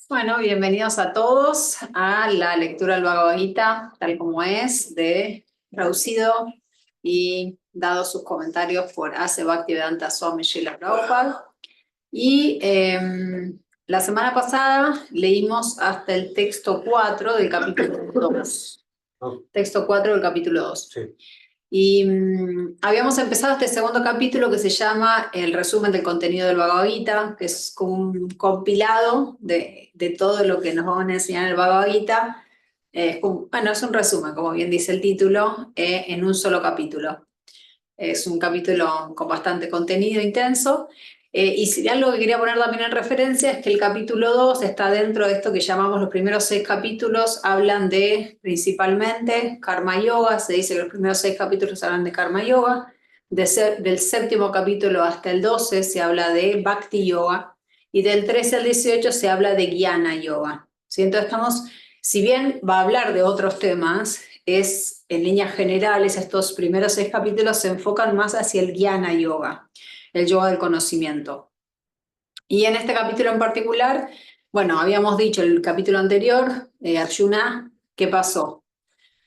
Bueno, bienvenidos a todos a la lectura del Bhagavad Gita, tal como es, traducido y dado sus comentarios por A.C. Bhaktivedanta Swami Srila Prabhupada. Y la semana pasada leímos hasta el texto 4 del capítulo 2. Texto 4 del capítulo 2. Sí. Y habíamos empezado este segundo capítulo que se llama el resumen del contenido del Bhagavad Gita, que es como un compilado de todo lo que nos van a enseñar en el Bhagavad Gita. Bueno, es un resumen, como bien dice el título, en un solo capítulo. Es un capítulo con bastante contenido intenso. Y si algo que quería poner también en referencia es que el capítulo 2 está dentro de esto que llamamos los primeros 6 capítulos, hablan de principalmente Karma Yoga, se dice que los primeros 6 capítulos hablan de Karma Yoga, del séptimo capítulo hasta el 12 se habla de Bhakti Yoga, y del 13 al 18 se habla de Jnana Yoga. ¿Sí? Entonces si bien va a hablar de otros temas, en líneas generales, estos primeros 6 capítulos se enfocan más hacia el Jnana Yoga, el yoga del conocimiento. Y en este capítulo en particular, bueno, habíamos dicho en el capítulo anterior, Arjuna, ¿qué pasó?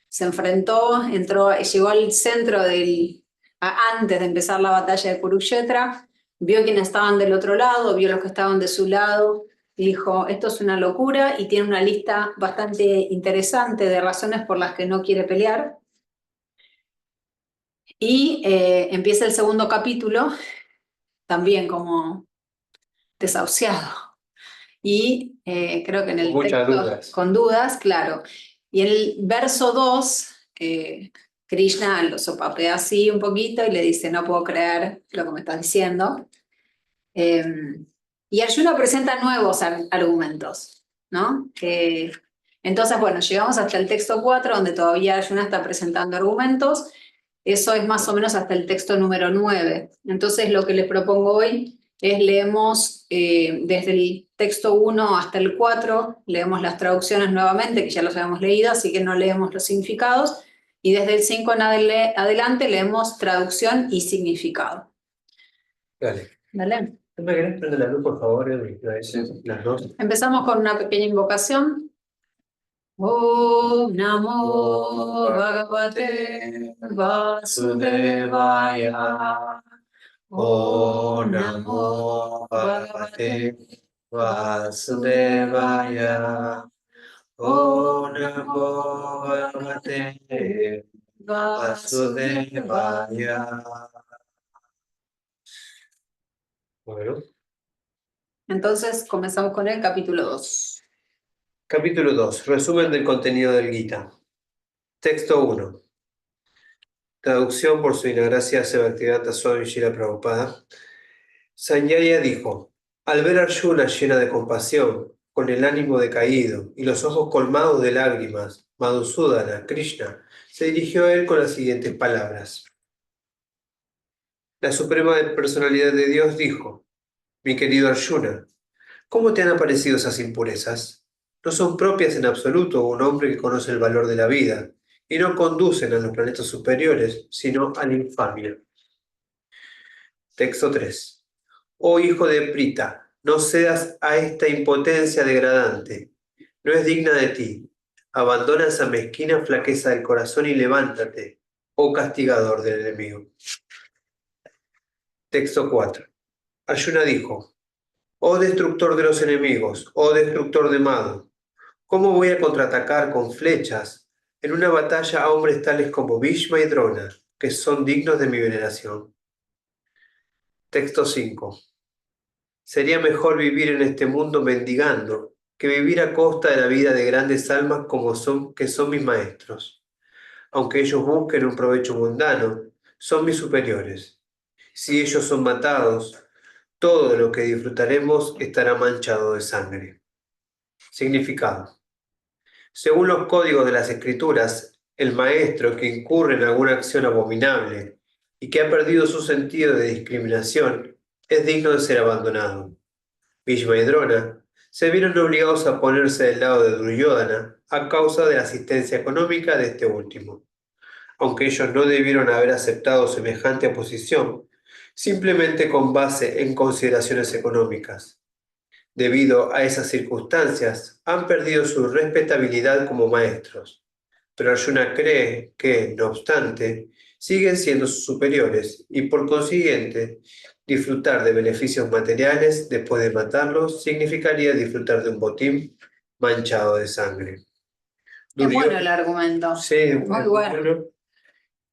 Se enfrentó, llegó al centro antes de empezar la batalla de Kurukshetra, vio quiénes estaban del otro lado, vio los que estaban de su lado, y dijo, esto es una locura, y tiene una lista bastante interesante de razones por las que no quiere pelear. Y empieza el segundo capítulo, también como desahuciado. Y creo que en el muchas texto, dudas. con dudas, claro. Y en el verso 2, Krishna lo sopapea así un poquito y le dice, no puedo creer lo que me estás diciendo. Y Arjuna presenta nuevos argumentos, ¿no? Entonces, bueno, llegamos hasta el texto 4, donde todavía Arjuna está presentando argumentos. Eso es más o menos hasta el texto número 9. Entonces, lo que les propongo hoy es leemos desde el texto 1 hasta el 4, leemos las traducciones nuevamente, que ya los habíamos leído, así que no leemos los significados, y desde el 5 en adelante leemos traducción y significado. Dale. ¿Vale? ¿Tú me querés prender la luz, por favor? Las dos. Empezamos con una pequeña invocación. Om Namo Bhagavate Vasudevaya. Om Namo Bhagavate Vasudevaya. Om Namo Bhagavate Vasudevaya. Bueno. Entonces comenzamos con el capítulo 2. Capítulo 2. Resumen del contenido del Gita. Texto 1. Traducción por su Inagracia Bhaktivedanta Swami Srila Prabhupada. Sanjaya dijo: al ver a Arjuna llena de compasión, con el ánimo decaído y los ojos colmados de lágrimas, Madhusudana, Krishna, se dirigió a él con las siguientes palabras. La Suprema Personalidad de Dios dijo: mi querido Arjuna, ¿cómo te han aparecido esas impurezas? No son propias en absoluto de un hombre que conoce el valor de la vida, y no conducen a los planetas superiores, sino a la infamia. Texto 3. Oh hijo de Prita, no cedas a esta impotencia degradante. No es digna de ti. Abandona esa mezquina flaqueza del corazón y levántate, oh castigador del enemigo. Texto 4. Arjuna dijo: oh destructor de los enemigos, oh destructor de Madhu, ¿cómo voy a contraatacar con flechas en una batalla a hombres tales como Bhishma y Drona, que son dignos de mi veneración? Texto 5. Sería mejor vivir en este mundo mendigando que vivir a costa de la vida de grandes almas que son mis maestros. Aunque ellos busquen un provecho mundano, son mis superiores. Si ellos son matados, todo lo que disfrutaremos estará manchado de sangre. Significado. Según los códigos de las Escrituras, el maestro que incurre en alguna acción abominable y que ha perdido su sentido de discriminación es digno de ser abandonado. Bhishma y Drona se vieron obligados a ponerse del lado de Duryodhana a causa de la asistencia económica de este último. Aunque ellos no debieron haber aceptado semejante oposición, simplemente con base en consideraciones económicas. debido a esas circunstancias, han perdido su respetabilidad como maestros. Pero Arjuna cree que, no obstante, siguen siendo sus superiores y por consiguiente, disfrutar de beneficios materiales después de matarlos significaría disfrutar de un botín manchado de sangre. Es bueno el argumento. Sí, Muy bueno.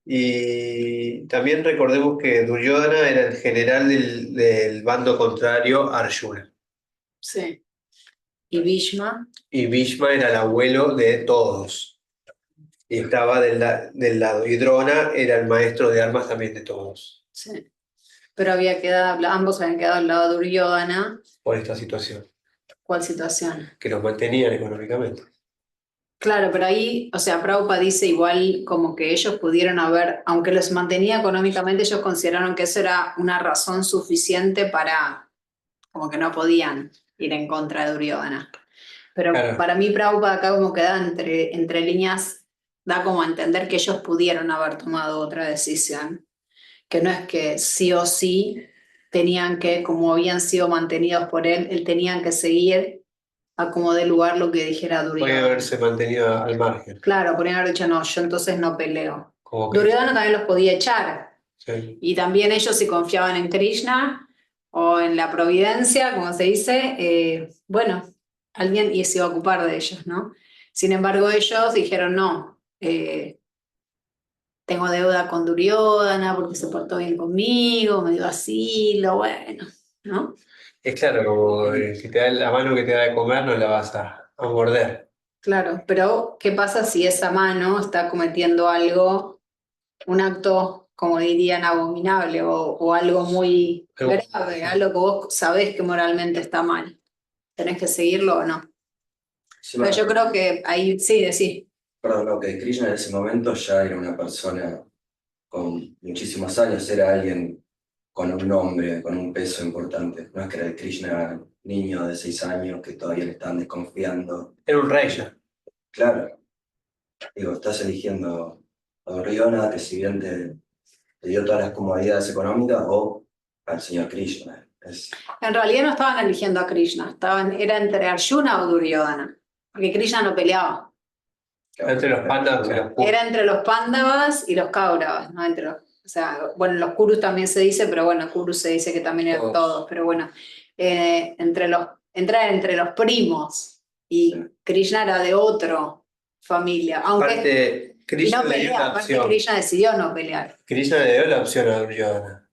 Y también recordemos que Duryodhana era el general del bando contrario a Arjuna. Sí. ¿Y Bhishma? Y Bhishma era el abuelo de todos. Y estaba del lado. Y Drona era el maestro de armas también de todos. Sí. Pero ambos habían quedado al lado de Duryodhana. Por esta situación. ¿Cuál situación? Que los mantenían económicamente. Claro, pero ahí, o sea, Prabhupada dice igual como que ellos pudieron haber, aunque los mantenía económicamente, ellos consideraron que eso era una razón suficiente para, como que no podían ir en contra de Duryodhana. Pero Claro. para mí Prabhupada acá como que da entre líneas, da como a entender que ellos pudieron haber tomado otra decisión, que no es que sí o sí tenían que, como habían sido mantenidos por él tenían que seguir a como de lugar lo que dijera Podría Duryodhana. haberse mantenido al margen. Claro, podrían haber dicho, no, yo entonces no peleo. Como que, Duryodhana también los podía echar. sí. Y también ellos si confiaban en Krishna o en la providencia, como se dice, bueno, alguien y se iba a ocupar de ellos, ¿no? Sin embargo, ellos dijeron, no, tengo deuda con Duryodhana porque se portó bien conmigo, me dio asilo, bueno, ¿no? Es claro, como que te da la mano que te da de comer, no la vas a morder. Claro, pero ¿qué pasa si esa mano está cometiendo algo, un acto, como dirían, abominable o algo muy grave, algo que vos sabés que moralmente está mal? ¿Tenés que seguirlo o no? Sí, Pero yo creo que ahí sí, decís. perdón, no, que Krishna en ese momento ya era una persona con muchísimos años, era alguien con un nombre, con un peso importante. No es que era el Krishna niño de 6 años que todavía le están desconfiando. Era un rey ya. Claro, digo, estás eligiendo a Duryodhana, que si bien te dio todas las comodidades económicas, o al señor Krishna. En realidad no estaban eligiendo a Krishna, era entre Arjuna o Duryodhana, porque Krishna no peleaba. Entre los Pandavas y los Kurus. Era entre los Pándavas y los Kauravas, ¿no? O sea, bueno, los Kurus también se dice, pero bueno, Kurus se dice que también eran todos, pero bueno, entra entre los primos, y Krishna era de otra familia, aunque Krishna no le dio pelea, la aparte opción. Krishna decidió no pelear. Krishna le dio la opción a Duryodhana.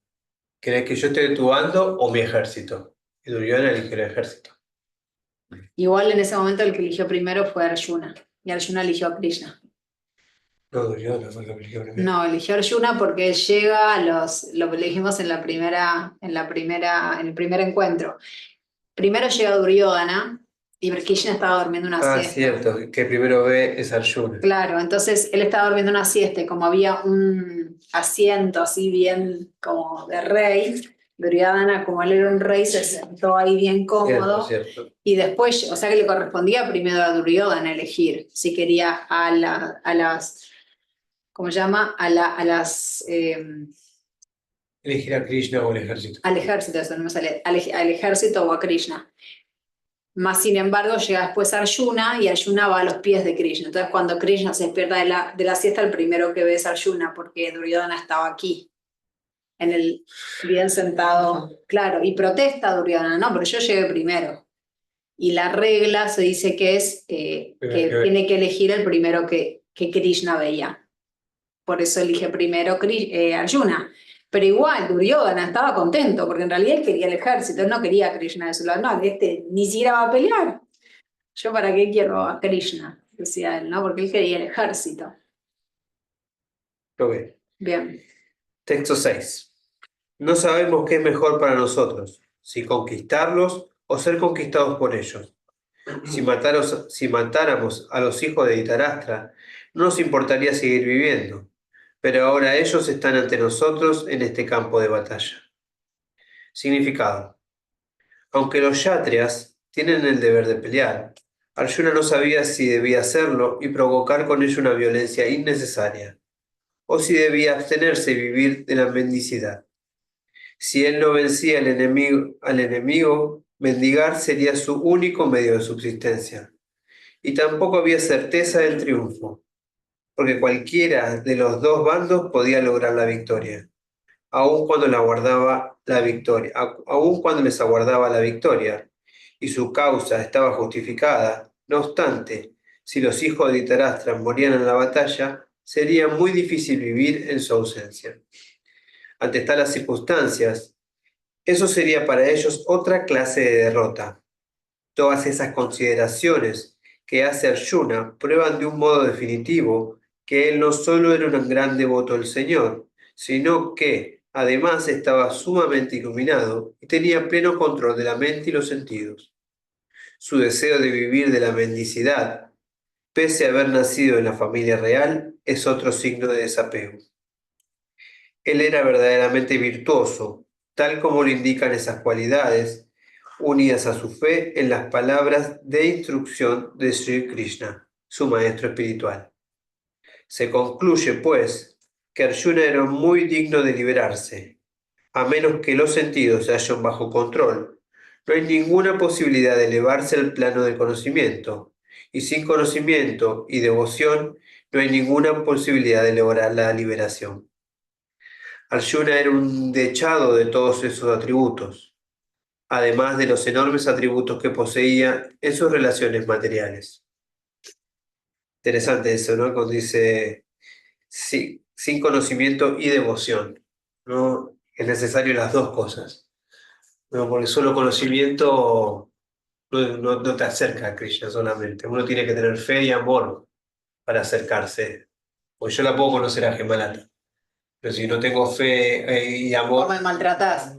¿Querés que yo esté de tu bando o mi ejército? Y Duryodhana eligió el ejército. Igual en ese momento el que eligió primero fue Arjuna, y Arjuna eligió a Krishna. No, Duryodhana fue el que eligió primero. No, eligió Arjuna porque él llega lo que dijimos en el primer encuentro. Primero llega Duryodhana y Krishna estaba durmiendo una siesta. Cierto, que primero ve es Arjuna. Claro, entonces él estaba durmiendo una siesta y como había un asiento así bien como de rey, Duryodhana, como él era un rey, se sentó ahí bien cómodo. Cierto. Y después, o sea que le correspondía primero a Duryodhana elegir si quería a las, ¿cómo se llama? Elegir a Krishna o el ejército. Al ejército, eso no me sale, al ejército o a Krishna. Más sin embargo, llega después Arjuna y Arjuna va a los pies de Krishna. Entonces, cuando Krishna se despierta de la siesta, el primero que ve es Arjuna, porque Duryodhana estaba aquí, bien sentado, claro, y protesta a Duryodhana, no, pero yo llegué primero. Y la regla se dice que es que tiene que elegir el primero que Krishna veía. Por eso elige primero Arjuna. Pero igual, Duryodhana estaba contento, porque en realidad él quería el ejército, él no quería a Krishna de su lado. No, ni siquiera va a pelear. ¿Yo para qué quiero a Krishna? Decía él, ¿no? Porque él quería el ejército. Ok. Bien. Texto 6. No sabemos qué es mejor para nosotros, si conquistarlos o ser conquistados por ellos. Si matáramos a los hijos de Dhritarashtra, no nos importaría seguir viviendo, pero ahora ellos están ante nosotros en este campo de batalla. Significado. Aunque los Kshatriyas tienen el deber de pelear, Arjuna no sabía si debía hacerlo y provocar con ello una violencia innecesaria, o si debía abstenerse y vivir de la mendicidad. Si él no vencía al enemigo, Mendigar sería su único medio de subsistencia. Y tampoco había certeza del triunfo, porque cualquiera de los dos bandos podía lograr la victoria, aun cuando aun cuando les aguardaba la victoria, y su causa estaba justificada. No obstante, si los hijos de Itarastra morían en la batalla, sería muy difícil vivir en su ausencia. Ante tales circunstancias, eso sería para ellos otra clase de derrota. Todas esas consideraciones que hace Arjuna prueban de un modo definitivo que él no solo era un gran devoto del Señor, sino que además estaba sumamente iluminado y tenía pleno control de la mente y los sentidos. Su deseo de vivir de la mendicidad, pese a haber nacido en la familia real, es otro signo de desapego. Él era verdaderamente virtuoso, tal como lo indican esas cualidades, unidas a su fe en las palabras de instrucción de Sri Krishna, su maestro espiritual. Se concluye, pues, que Arjuna era muy digno de liberarse. A menos que los sentidos se hallen bajo control, no hay ninguna posibilidad de elevarse al plano del conocimiento, y sin conocimiento y devoción no hay ninguna posibilidad de lograr la liberación. Arjuna era un dechado de todos esos atributos, además de los enormes atributos que poseía en sus relaciones materiales. Interesante eso, ¿no? Cuando dice sí, sin conocimiento y devoción, ¿no? Es necesario las dos cosas, ¿no? Porque solo conocimiento no te acerca a Krishna solamente. Uno tiene que tener fe y amor para acercarse. Pues yo la puedo conocer a Gemalata, pero si no tengo fe y amor, ¿Cómo me maltratás?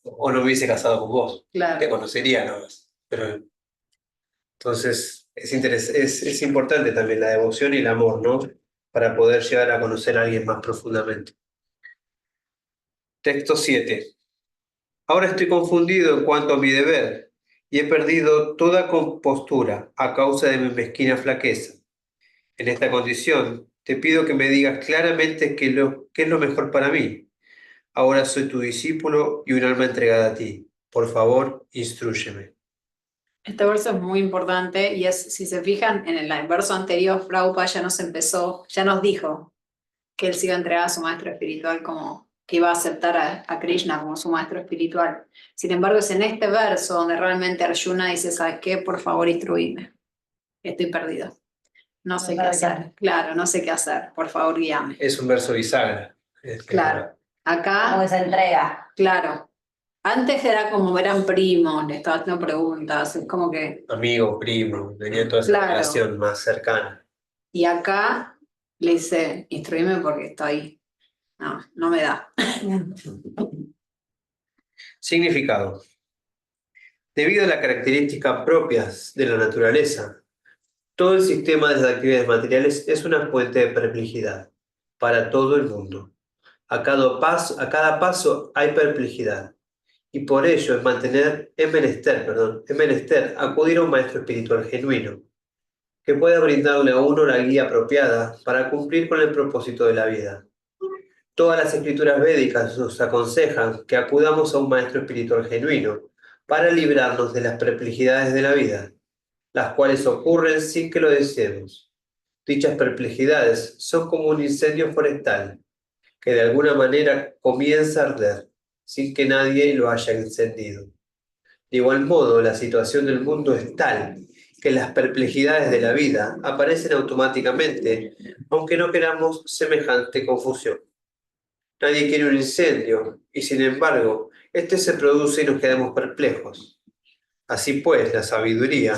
o no me hubiese casado con vos. Claro. Te conocería nada más. Pero entonces es importante también la devoción y el amor, ¿no? Para poder llegar a conocer a alguien más profundamente. Texto 7. Ahora estoy confundido en cuanto a mi deber y he perdido toda compostura a causa de mi mezquina flaqueza. En esta condición, te pido que me digas claramente qué es lo mejor para mí. Ahora soy tu discípulo y un alma entregada a ti. Por favor, instrúyeme. Este verso es muy importante y es, si se fijan, en el verso anterior, Prabhupada ya nos dijo que él se iba a entregar a su maestro espiritual como que iba a aceptar a Krishna como su maestro espiritual. Sin embargo, es en este verso donde realmente Arjuna dice, ¿sabes qué? Por favor, instruíme. Estoy perdido. No sé qué hacer. Claro, no sé qué hacer. Por favor, guíame. Es un verso bisagra. Claro. Acá, Como esa entrega. claro. Antes era como eran primos, le estaba haciendo preguntas, es como que... Amigo, primo, tenía toda esa Claro. relación más cercana. Y acá le dice, instruíme porque estoy... No me da. Significado. Debido a las características propias de la naturaleza, todo el sistema de las actividades materiales es una fuente de perplejidad para todo el mundo. A cada paso hay perplejidad, y por ello es menester acudir a un maestro espiritual genuino, que pueda brindarle a uno la guía apropiada para cumplir con el propósito de la vida. Todas las escrituras védicas nos aconsejan que acudamos a un maestro espiritual genuino para librarnos de las perplejidades de la vida, las cuales ocurren sin que lo deseemos. Dichas perplejidades son como un incendio forestal, que de alguna manera comienza a arder, sin que nadie lo haya encendido. De igual modo, la situación del mundo es tal que las perplejidades de la vida aparecen automáticamente, aunque no queramos semejante confusión. Nadie quiere un incendio, y sin embargo, este se produce y nos quedamos perplejos. Así pues, la sabiduría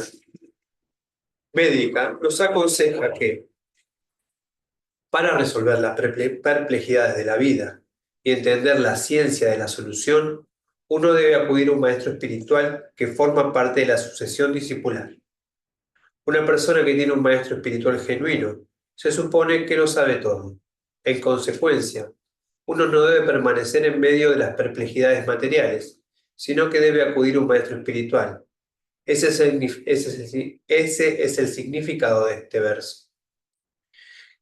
médica nos aconseja que, para resolver las perplejidades de la vida y entender la ciencia de la solución, uno debe acudir a un maestro espiritual que forma parte de la sucesión discipular. Una persona que tiene un maestro espiritual genuino se supone que lo sabe todo. En consecuencia, uno no debe permanecer en medio de las perplejidades materiales, sino que debe acudir a un maestro espiritual. Ese es el significado de este verso.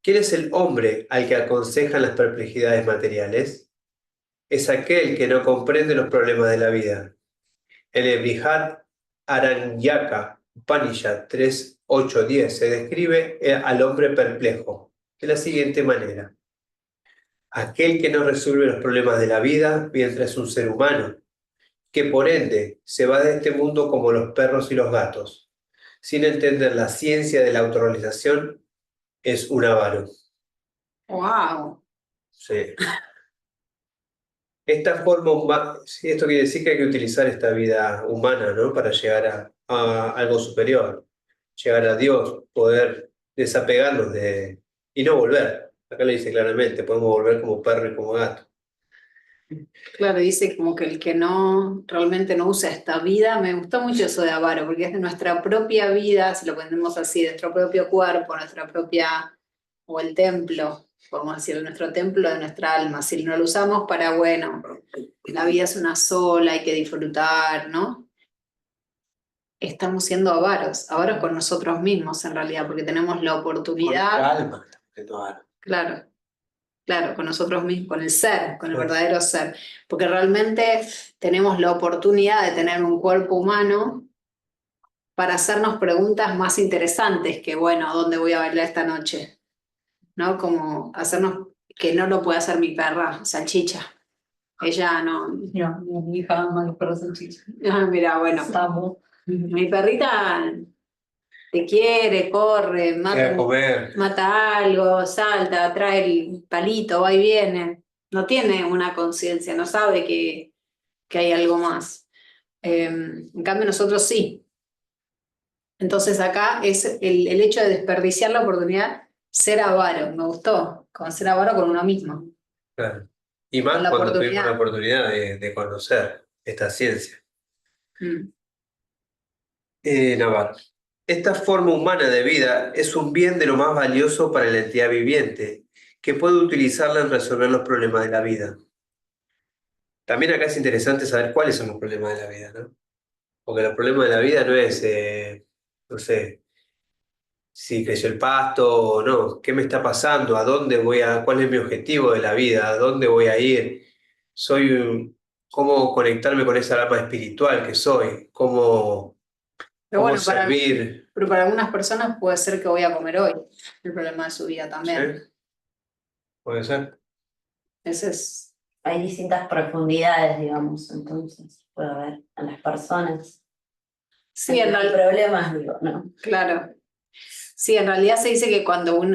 ¿Quién es el hombre al que aconsejan las perplejidades materiales? Es aquel que no comprende los problemas de la vida. En el Brihad Aranyaka Upanishad 3.8.10 se describe al hombre perplejo de la siguiente manera. Aquel que no resuelve los problemas de la vida mientras es un ser humano, que por ende se va de este mundo como los perros y los gatos, sin entender la ciencia de la autorrealización, es un avaro. ¡Wow! Sí. Esta forma, sí, esto quiere decir que hay que utilizar esta vida humana, ¿no? Para llegar a algo superior, llegar a Dios, poder desapegarnos y no volver. Acá lo dice claramente, podemos volver como perro y como gato. Claro, dice como que el que no realmente no usa esta vida, me gustó mucho eso de avaro, porque es de nuestra propia vida, si lo ponemos así, de nuestro propio cuerpo, nuestra propia, o el templo, podemos decir, nuestro templo de nuestra alma. Si no lo usamos para, bueno, la vida es una sola, hay que disfrutar, ¿no? Estamos siendo avaros con nosotros mismos en realidad, porque tenemos la oportunidad. Con nuestra alma estamos siendo avaros. Claro. Claro, con nosotros mismos, con el ser, con el verdadero ser. Porque realmente tenemos la oportunidad de tener un cuerpo humano para hacernos preguntas más interesantes que, bueno, ¿dónde voy a bailar esta noche? ¿No? Como hacernos que no lo puede hacer mi perra, Salchicha. Ella no. No, mi hija ama los perros salchichas. Ah, mira, bueno. Amo. Mi perrita te quiere, corre, Quiere comer. mata algo, salta, trae el palito, va y viene. No tiene una conciencia, no sabe que hay algo más. En cambio, nosotros sí. Entonces acá es el hecho de desperdiciar la oportunidad, ser avaro, me gustó, con ser avaro con uno mismo. Claro. Y más Con la cuando tuvimos oportunidad. la oportunidad de conocer esta ciencia. Mm. Navarro. Esta forma humana de vida es un bien de lo más valioso para la entidad viviente, que puede utilizarla en resolver los problemas de la vida. También acá es interesante saber cuáles son los problemas de la vida, ¿no? Porque los problemas de la vida no es, no sé, si creció el pasto o no, qué me está pasando, a dónde voy cuál es mi objetivo de la vida, a dónde voy a ir, cómo conectarme con esa alma espiritual que soy, cómo Pero bueno, servir. pero para algunas personas puede ser que voy a comer hoy, el problema de su vida también. ¿Sí? Puede ser. Ese es. Hay distintas profundidades, digamos, entonces puede haber en las personas. Sí, en Hay realidad. problemas, digo, ¿no? Claro. Sí, en realidad se dice que cuando vos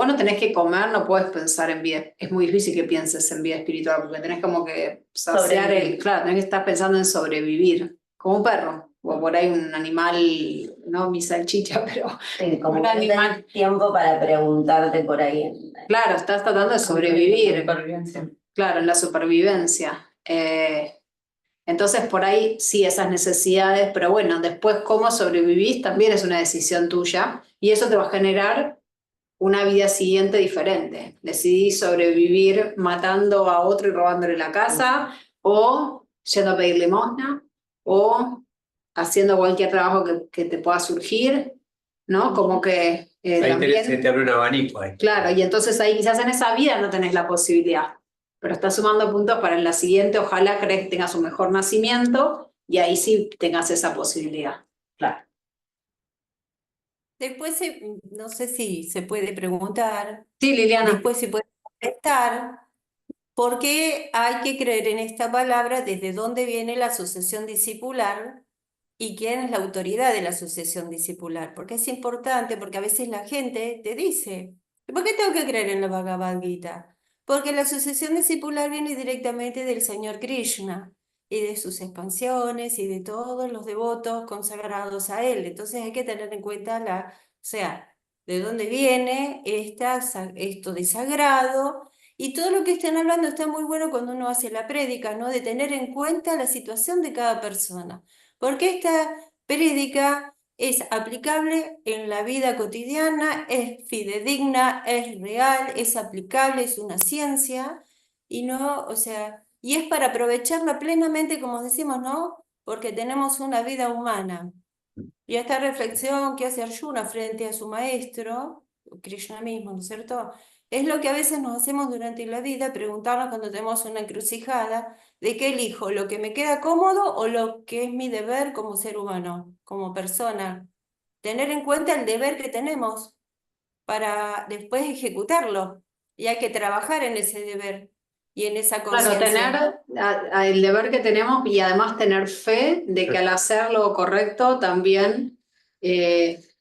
no tenés que comer, no puedes pensar en vida. Es muy difícil que pienses en vida espiritual, porque tenés como que saciar claro, tenés que estar pensando en sobrevivir, como un perro, o por ahí un animal, no mi salchicha, pero Sí, como un que no animal. tenés tiempo para preguntarte por ahí. Claro, estás tratando de sobrevivir. Supervivencia. Claro, en la supervivencia. Entonces, por ahí sí, esas necesidades, pero bueno, después cómo sobrevivís también es una decisión tuya y eso te va a generar una vida siguiente diferente. Decidís sobrevivir matando a otro y robándole la casa o yendo a pedir limosna o haciendo cualquier trabajo que te pueda surgir, ¿no? Como que Ahí también. se te abre un abanico ahí. Claro, y entonces ahí quizás en esa vida no tenés la posibilidad, pero estás sumando puntos para en la siguiente, ojalá crees que tengas un mejor nacimiento y ahí sí tengas esa posibilidad. Claro. Después, no sé si se puede preguntar, Sí, Liliana. después se puede contestar, ¿por qué hay que creer en esta palabra? ¿Desde dónde viene la asociación discipular? ¿Y quién es la autoridad de la asociación discipular? Porque es importante, porque a veces la gente te dice, ¿por qué tengo que creer en la Bhagavad Gita? Porque la asociación discipular viene directamente del Señor Krishna y de sus expansiones y de todos los devotos consagrados a él. Entonces hay que tener en cuenta o sea, de dónde viene esto de sagrado. Y todo lo que están hablando está muy bueno cuando uno hace la prédica, ¿no? De tener en cuenta la situación de cada persona. Porque esta prédica es aplicable en la vida cotidiana, es fidedigna, es real, es aplicable, es una ciencia, y no, o sea, y es para aprovecharla plenamente, como decimos, ¿no? Porque tenemos una vida humana. Y esta reflexión que hace Arjuna frente a su maestro, Krishna mismo, ¿no es cierto? Es lo que a veces nos hacemos durante la vida, preguntarnos cuando tenemos una encrucijada, de que elijo lo que me queda cómodo o lo que es mi deber como ser humano, como persona. Tener en cuenta el deber que tenemos para después ejecutarlo. Y hay que trabajar en ese deber y en esa Claro, conciencia. tener el deber que tenemos y además tener fe de que al hacer lo correcto también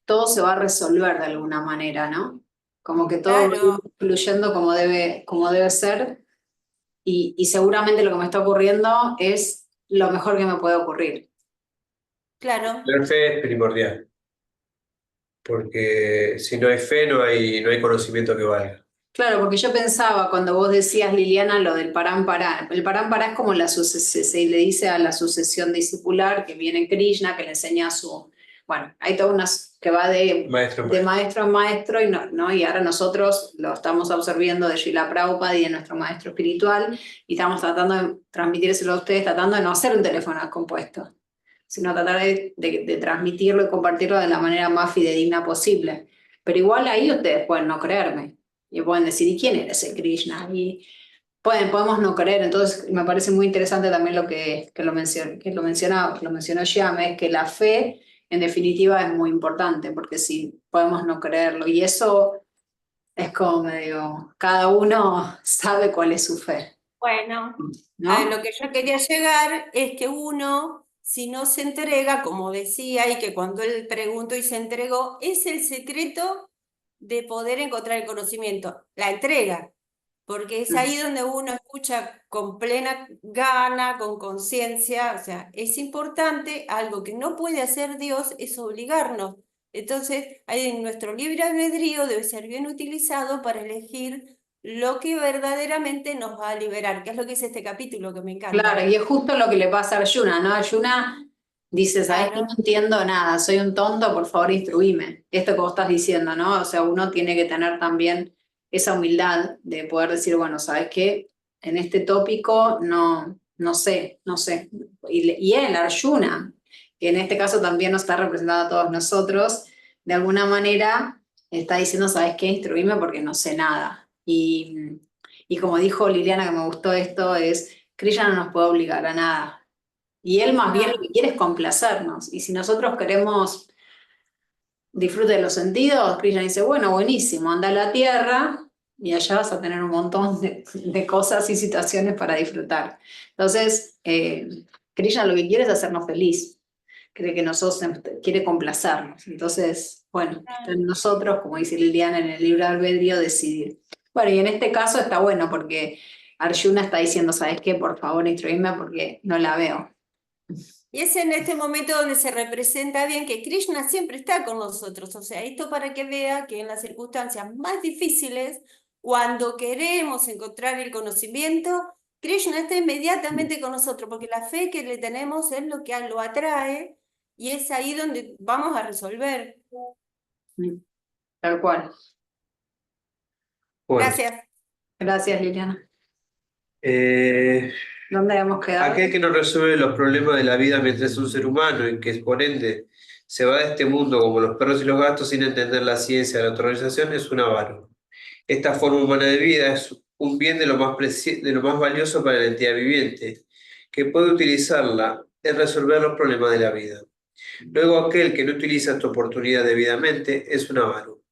todo se va a resolver de alguna manera, ¿no? Como que todo va a ir Claro, fluyendo como debe ser y seguramente lo que me está ocurriendo es lo mejor que me puede ocurrir. claro. La fe es primordial, porque si no hay fe, no hay conocimiento que valga. Claro, porque yo pensaba cuando vos decías, Liliana, lo del parán pará. El parán pará es como se le dice a la sucesión discipular que viene Krishna, que le enseña su... Bueno, hay toda una que va Maestro, de maestro en maestro y, no, y ahora nosotros lo estamos absorbiendo de Srila Prabhupada y de nuestro maestro espiritual y estamos tratando de transmitírselo a ustedes, tratando de no hacer un teléfono descompuesto, sino tratar de transmitirlo y compartirlo de la manera más fidedigna posible. Pero igual ahí ustedes pueden no creerme. Y pueden decir, ¿y quién era ese Krishna? Y podemos no creer. Entonces, me parece muy interesante también lo mencionó Shyam, es que la fe, en definitiva, es muy importante, porque si podemos no creerlo. Y eso es como medio, cada uno sabe cuál es su fe, Bueno, a ¿no? lo que yo quería llegar es que uno, si no se entrega, como decía, y que cuando él preguntó y se entregó, es el secreto de poder encontrar el conocimiento, la entrega, porque es ahí donde uno escucha con plena gana, con conciencia, o sea, es importante, algo que no puede hacer Dios es obligarnos. Entonces, ahí en nuestro libre albedrío debe ser bien utilizado para elegir lo que verdaderamente nos va a liberar, que es lo que dice este capítulo, que me encanta. Claro, y es justo lo que le pasa a Arjuna, ¿no? Arjuna dice, ¿sabes qué? No Claro, entiendo nada, soy un tonto, por favor instruíme. Esto que vos estás diciendo, ¿no? O sea, uno tiene que tener también esa humildad de poder decir, bueno, ¿sabes qué? En este tópico no sé, no sé. Y él, Arjuna, que en este caso también nos está representando a todos nosotros, de alguna manera está diciendo, ¿sabes qué? Instruíme porque no sé nada. Y como dijo Liliana, que me gustó esto, es, Krishna no nos puede obligar a nada. Y él más bien lo no, que quiere es complacernos. Y si nosotros queremos disfrute de los sentidos, Krishna dice, bueno, buenísimo, anda a la tierra y allá vas a tener un montón de cosas y situaciones para disfrutar. Entonces, Krishna lo que quiere es hacernos feliz. Cree que nosotros quiere complacernos. Entonces, bueno, está en nosotros, como dice Liliana en el libro de albedrío, decidir. Bueno, y en este caso está bueno porque Arjuna está diciendo, ¿sabes qué? Por favor, instruíme porque no la veo. y es en este momento donde se representa bien que Krishna siempre está con nosotros. O sea, esto para que vea que en las circunstancias más difíciles, cuando queremos encontrar el conocimiento, Krishna está inmediatamente con nosotros, porque la fe que le tenemos es lo que lo atrae y es ahí donde vamos a resolver. Tal cual. bueno. Gracias. Gracias, Liliana. Eh, ¿Dónde hemos quedado? Aquel que no resuelve los problemas de la vida mientras es un ser humano y que por ende se va de este mundo como los perros y los gatos sin entender la ciencia de la autorrealización es un avaro. Esta forma humana de vida es un bien de de lo más valioso para la entidad viviente, que puede utilizarla en resolver los problemas de la vida. Luego, aquel que no utiliza esta oportunidad debidamente es un avaro.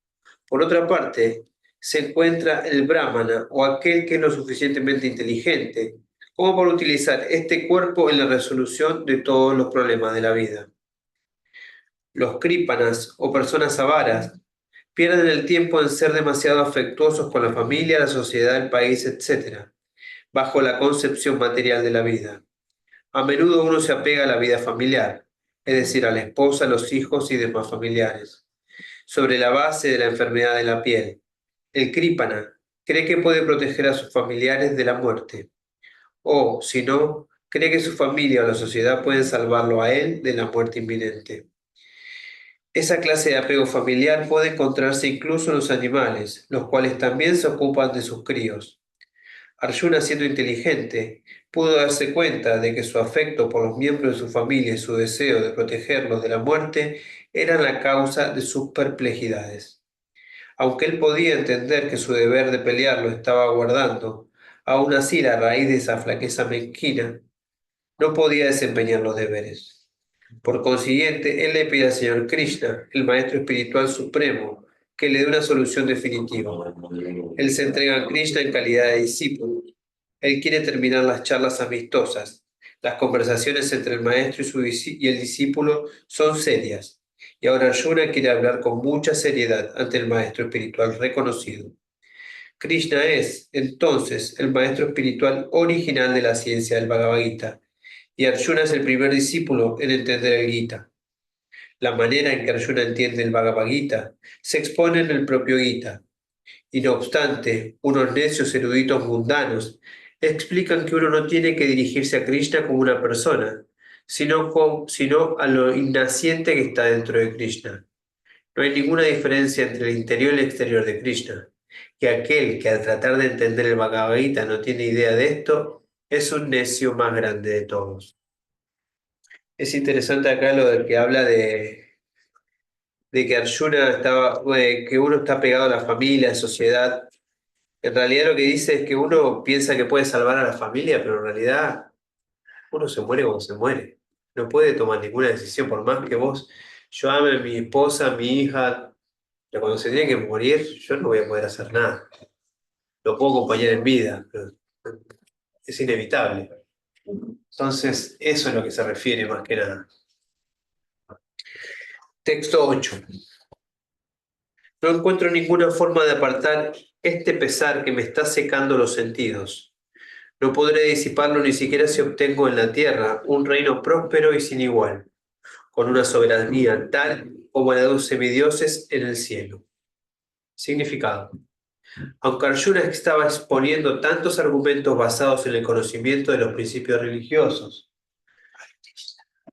Por otra parte, se encuentra el brahmana o aquel que es lo suficientemente inteligente como para utilizar este cuerpo en la resolución de todos los problemas de la vida. Los krípanas o personas avaras pierden el tiempo en ser demasiado afectuosos con la familia, la sociedad, el país, etc., bajo la concepción material de la vida. A menudo uno se apega a la vida familiar, es decir, a la esposa, los hijos y demás familiares, sobre la base de la enfermedad de la piel. El krípana cree que puede proteger a sus familiares de la muerte, o, si no, cree que su familia o la sociedad pueden salvarlo a él de la muerte inminente. Esa clase de apego familiar puede encontrarse incluso en los animales, los cuales también se ocupan de sus críos. Arjuna, siendo inteligente, pudo darse cuenta de que su afecto por los miembros de su familia y su deseo de protegerlos de la muerte eran la causa de sus perplejidades. Aunque él podía entender que su deber de pelear lo estaba aguardando, Aún así, la raíz de esa flaqueza mezquina no podía desempeñar los deberes. Por consiguiente, él le pide al señor Krishna, el maestro espiritual supremo, que le dé una solución definitiva. Él se entrega a Krishna en calidad de discípulo. Él quiere terminar las charlas amistosas. Las conversaciones entre el maestro y el discípulo son serias. Y ahora Arjuna quiere hablar con mucha seriedad ante el maestro espiritual reconocido. Krishna es, entonces, el maestro espiritual original de la ciencia del Bhagavad Gita, y Arjuna es el primer discípulo en entender el Gita. La manera en que Arjuna entiende el Bhagavad Gita se expone en el propio Gita, y no obstante, unos necios eruditos mundanos explican que uno no tiene que dirigirse a Krishna como una persona, sino a lo innaciente que está dentro de Krishna. No hay ninguna diferencia entre el interior y el exterior de Krishna, y aquel que al tratar de entender el Bhagavad Gita no tiene idea de esto, es un necio más grande de todos. Es interesante acá lo del que habla de que Arjuna estaba, que uno está pegado a la familia, a la sociedad. En realidad lo que dice es que uno piensa que puede salvar a la familia, pero en realidad uno se muere cuando se muere. No puede tomar ninguna decisión, por más que yo ame a mi esposa, a mi hija, pero cuando se tiene que morir, yo no voy a poder hacer nada. Lo puedo acompañar en vida, pero es inevitable. Entonces, eso es lo que se refiere más que nada. Texto 8. No encuentro ninguna forma de apartar este pesar que me está secando los sentidos. No podré disiparlo ni siquiera si obtengo en la tierra un reino próspero y sin igual, con una soberanía tal como la de los semidioses en el cielo. Significado. Aunque Arjuna estaba exponiendo tantos argumentos basados en el conocimiento de los principios religiosos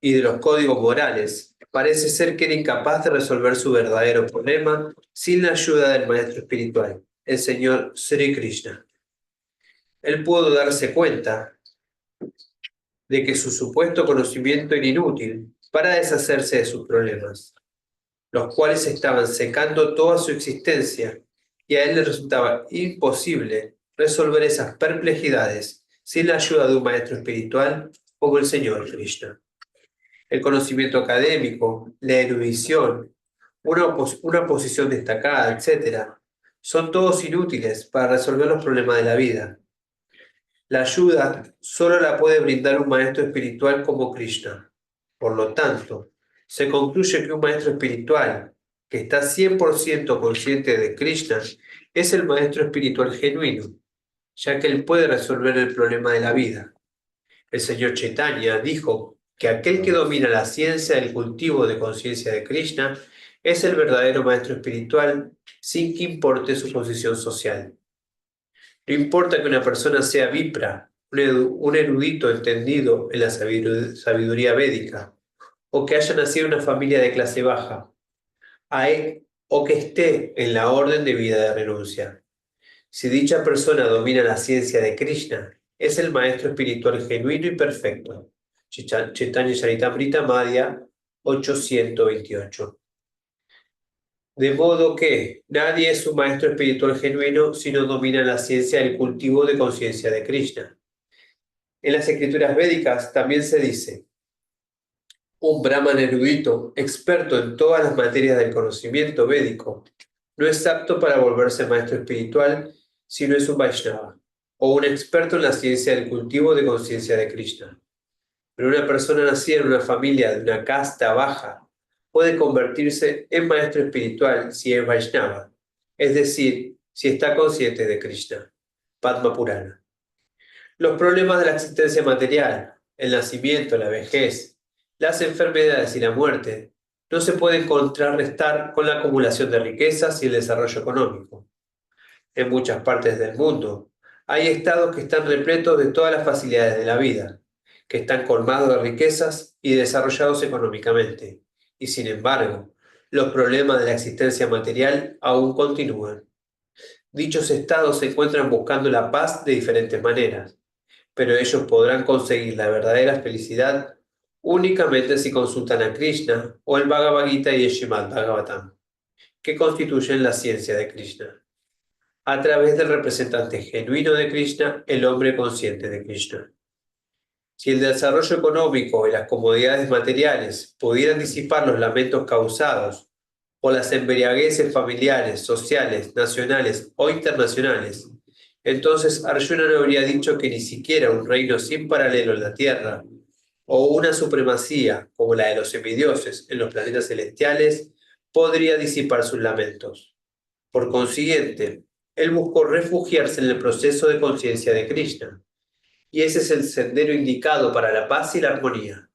y de los códigos morales, parece ser que era incapaz de resolver su verdadero problema sin la ayuda del maestro espiritual, el señor Sri Krishna. Él pudo darse cuenta de que su supuesto conocimiento era inútil para deshacerse de sus problemas, los cuales estaban secando toda su existencia, y a él le resultaba imposible resolver esas perplejidades sin la ayuda de un maestro espiritual como el señor Krishna. El conocimiento académico, la erudición, una posición destacada, etc., son todos inútiles para resolver los problemas de la vida. La ayuda solo la puede brindar un maestro espiritual como Krishna. Por lo tanto, se concluye que un maestro espiritual que está 100% consciente de Krishna es el maestro espiritual genuino, ya que él puede resolver el problema de la vida. El señor Chaitanya dijo que aquel que domina la ciencia del cultivo de conciencia de Krishna es el verdadero maestro espiritual sin que importe su posición social. No importa que una persona sea vipra, un erudito entendido en la sabiduría védica, o que haya nacido en una familia de clase baja, o que esté en la orden de vida de renuncia. Si dicha persona domina la ciencia de Krishna, es el maestro espiritual genuino y perfecto. Chaitanya Charitamrita Madhya 828. De modo que nadie es un maestro espiritual genuino si no domina la ciencia del cultivo de conciencia de Krishna. En las escrituras védicas también se dice: un brahman erudito, experto en todas las materias del conocimiento védico, no es apto para volverse maestro espiritual si no es un Vaishnava, o un experto en la ciencia del cultivo de conciencia de Krishna. Pero una persona nacida en una familia de una casta baja puede convertirse en maestro espiritual si es Vaishnava, es decir, si está consciente de Krishna. Padma Purana. Los problemas de la existencia material, el nacimiento, la vejez, las enfermedades y la muerte no se pueden contrarrestar con la acumulación de riquezas y el desarrollo económico. En muchas partes del mundo hay estados que están repletos de todas las facilidades de la vida, que están colmados de riquezas y desarrollados económicamente, y sin embargo, los problemas de la existencia material aún continúan. Dichos estados se encuentran buscando la paz de diferentes maneras, pero ellos podrán conseguir la verdadera felicidad únicamente si consultan a Krishna o el Bhagavad Gita y el Srimad Bhagavatam, que constituyen la ciencia de Krishna. a través del representante genuino de Krishna, el hombre consciente de Krishna. Si el desarrollo económico y las comodidades materiales pudieran disipar los lamentos causados por las embriagueces familiares, sociales, nacionales o internacionales, entonces Arjuna no habría dicho que ni siquiera un reino sin paralelo en la Tierra o una supremacía como la de los semidioses en los planetas celestiales podría disipar sus lamentos. Por consiguiente, él buscó refugiarse en el proceso de conciencia de Krishna, y ese es el sendero indicado para la paz y la armonía.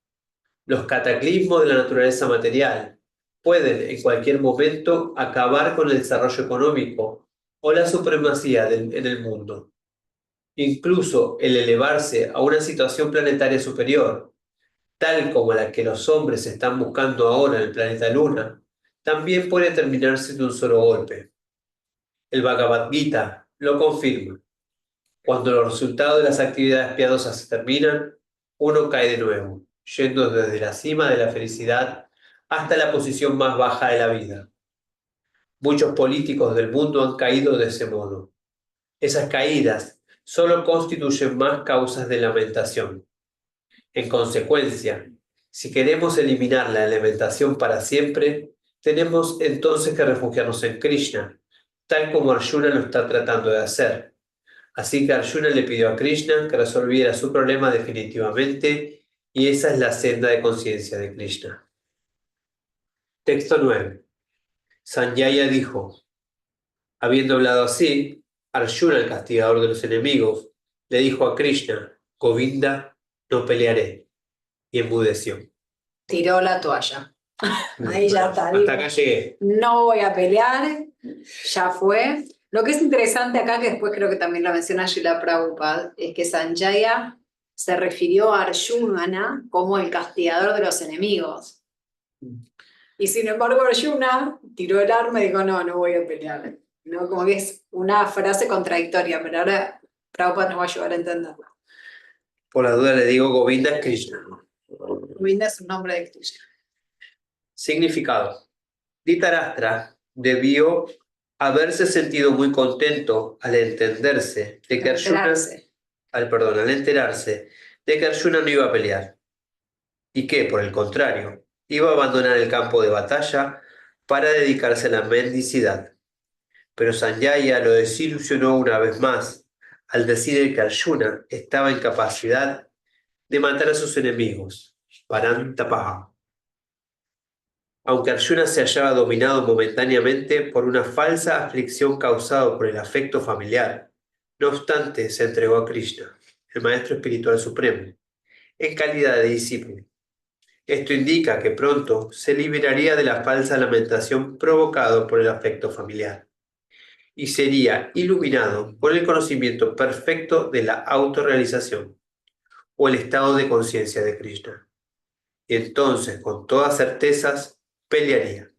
Los cataclismos de la naturaleza material pueden en cualquier momento acabar con el desarrollo económico o la supremacía en el mundo. Incluso el elevarse a una situación planetaria superior, tal como la que los hombres están buscando ahora en el planeta Luna, también puede terminarse de un solo golpe. El Bhagavad Gita lo confirma. Cuando los resultados de las actividades piadosas se terminan, uno cae de nuevo, yendo desde la cima de la felicidad hasta la posición más baja de la vida. Muchos políticos del mundo han caído de ese modo. Esas caídas solo constituyen más causas de lamentación. En consecuencia, si queremos eliminar la lamentación para siempre, tenemos entonces que refugiarnos en Krishna, tal como Arjuna lo está tratando de hacer. Así que Arjuna le pidió a Krishna que resolviera su problema definitivamente, y esa es la senda de conciencia de Krishna. Texto 9. Sanjaya dijo: habiendo hablado así, Arjuna, el castigador de los enemigos, le dijo a Krishna: Govinda, no pelearé. Y enmudeció. Tiró la toalla. Ahí ya está. Hasta acá llegué. No voy a pelear, ya fue. Lo que es interesante acá, que después creo que también lo menciona Srila Prabhupada, es que Sanjaya se refirió a Arjuna como el castigador de los enemigos. Y sin embargo Arjuna tiró el arma y dijo, no voy a pelear. ¿No? Como que es una frase contradictoria, pero ahora Prabhupada nos va a ayudar a entenderla. Por la duda le digo Govinda es Krishna. Govinda es un nombre de Krishna. Significado. Dhritarashtra debió haberse sentido muy contento al entenderse de que Arjuna, al enterarse de que Arjuna no iba a pelear y que, por el contrario, iba a abandonar el campo de batalla para dedicarse a la mendicidad. Pero Sanjaya lo desilusionó una vez más al decir que Arjuna estaba en capacidad de matar a sus enemigos, Parantapaha. Aunque Arjuna se hallaba dominado momentáneamente por una falsa aflicción causada por el afecto familiar, no obstante se entregó a Krishna, el Maestro Espiritual Supremo, en calidad de discípulo. Esto indica que pronto se liberaría de la falsa lamentación provocada por el afecto familiar y sería iluminado por el conocimiento perfecto de la autorrealización o el estado de conciencia de Krishna. Y entonces, con todas certezas, pelearía.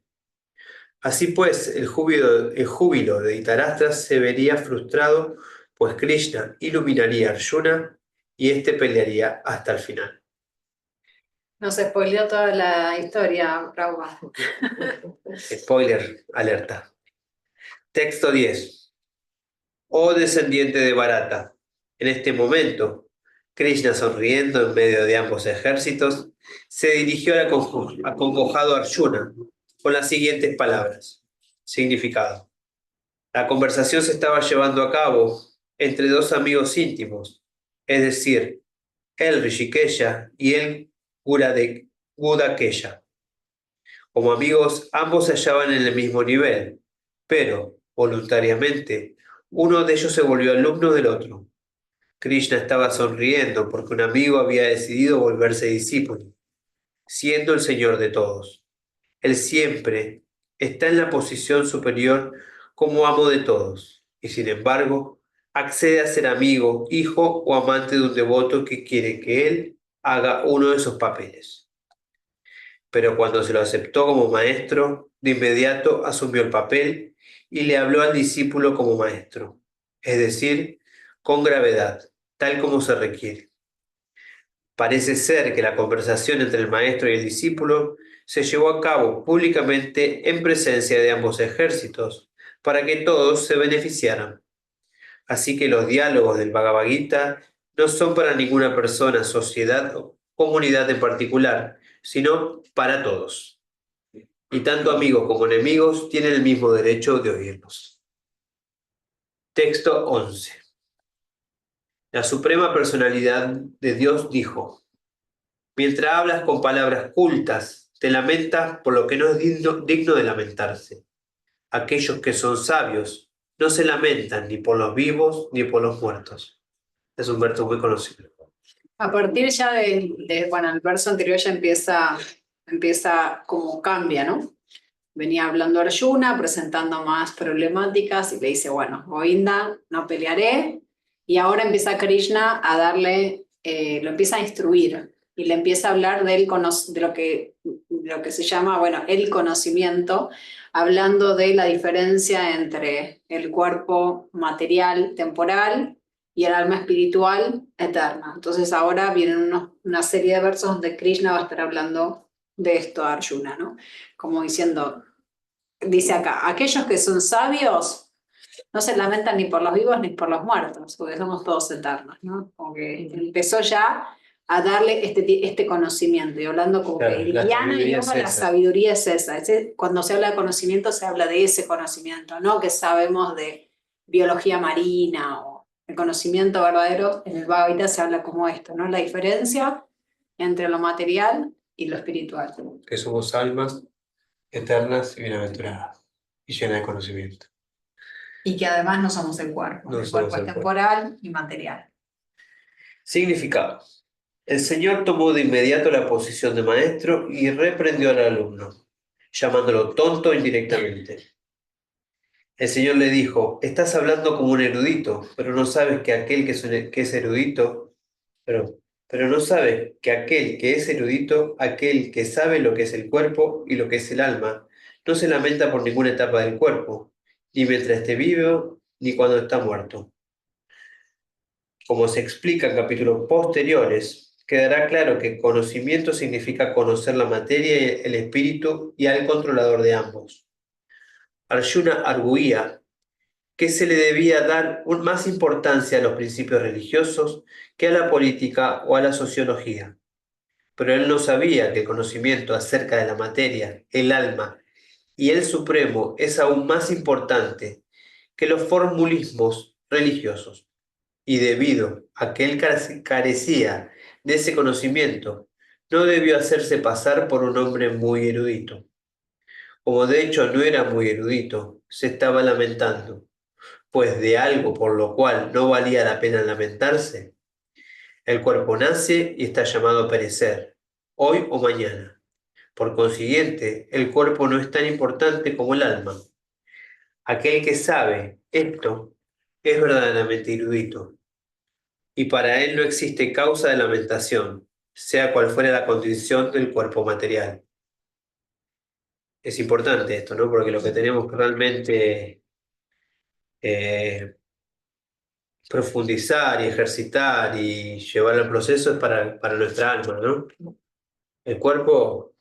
Así pues, el júbilo de Dhritarashtra se vería frustrado, pues Krishna iluminaría a Arjuna y éste pelearía hasta el final. Nos spoileó toda la historia, Prabhupada. Spoiler, alerta. Texto 10. Oh descendiente de Bharata, en este momento, Krishna, sonriendo en medio de ambos ejércitos, se dirigió al acongojado Arjuna con las siguientes palabras. Significado. La conversación se estaba llevando a cabo entre dos amigos íntimos, es decir, el Rishikesha y el Gudakesha. Como amigos, ambos se hallaban en el mismo nivel, pero, voluntariamente, uno de ellos se volvió alumno del otro. Krishna estaba sonriendo porque un amigo había decidido volverse discípulo, siendo el Señor de todos. Él siempre está en la posición superior como amo de todos, y sin embargo, accede a ser amigo, hijo o amante de un devoto que quiere que él haga uno de esos papeles. Pero cuando se lo aceptó como maestro, de inmediato asumió el papel y le habló al discípulo como maestro, es decir, con gravedad, tal como se requiere. Parece ser que la conversación entre el maestro y el discípulo se llevó a cabo públicamente en presencia de ambos ejércitos, para que todos se beneficiaran. Así que los diálogos del Bhagavad Gita no son para ninguna persona, sociedad o comunidad en particular, sino para todos. Y tanto amigos como enemigos tienen el mismo derecho de oírlos. Texto 11. La Suprema Personalidad de Dios dijo: mientras hablas con palabras cultas, te lamentas por lo que no es digno de lamentarse. Aquellos que son sabios no se lamentan ni por los vivos ni por los muertos. Es un verso muy conocido. A partir ya bueno, el verso anterior ya empieza como cambia, ¿no? Venía hablando Arjuna, presentando más problemáticas y le dice, bueno, Govinda, no pelearé. Y ahora empieza Krishna a darle, lo empieza a instruir y le empieza a hablar de lo que se llama, bueno, el conocimiento, hablando de la diferencia entre el cuerpo material, temporal, y el alma espiritual eterna. Entonces ahora vienen una serie de versos donde Krishna va a estar hablando de esto a Arjuna, ¿no? Como diciendo, dice acá, aquellos que son sabios no se lamentan ni por los vivos ni por los muertos, porque somos todos eternos, ¿no? Como que empezó ya a darle este conocimiento, y hablando como Claro, que el la Jnana sabiduría Yoga, es la esa. sabiduría es esa. Cuando se habla de conocimiento, se habla de ese conocimiento, no que sabemos de biología marina o el conocimiento verdadero. En el Bhagavad Gita se habla como esto, ¿no? La diferencia entre lo material y lo espiritual. Que somos almas eternas y bienaventuradas y llenas de conocimiento. Y que además no somos el cuerpo. No El somos cuerpo es el cuerpo. temporal y material. Significado. El Señor tomó de inmediato la posición de maestro y reprendió al alumno, llamándolo tonto indirectamente. El Señor le dijo: estás hablando como un erudito, pero no sabes que aquel que es erudito, pero no sabes que aquel que es erudito, aquel que sabe lo que es el cuerpo y lo que es el alma, no se lamenta por ninguna etapa del cuerpo, ni mientras esté vivo, ni cuando está muerto. Como se explica en capítulos posteriores, quedará claro que conocimiento significa conocer la materia y el espíritu y al controlador de ambos. Arjuna arguía que se le debía dar más importancia a los principios religiosos que a la política o a la sociología. Pero él no sabía que el conocimiento acerca de la materia, el alma y el supremo es aún más importante que los formulismos religiosos. Y debido a que él carecía de ese conocimiento, no debió hacerse pasar por un hombre muy erudito. Como de hecho no era muy erudito, se estaba lamentando, pues de algo por lo cual no valía la pena lamentarse. El cuerpo nace y está llamado a perecer, hoy o mañana. Por consiguiente, el cuerpo no es tan importante como el alma. Aquel que sabe esto es verdaderamente erudito, y para él no existe causa de lamentación, sea cual fuera la condición del cuerpo material. Es importante esto, ¿no? Porque lo que tenemos que realmente profundizar y ejercitar y llevar al proceso es para nuestra alma, ¿no? El cuerpo,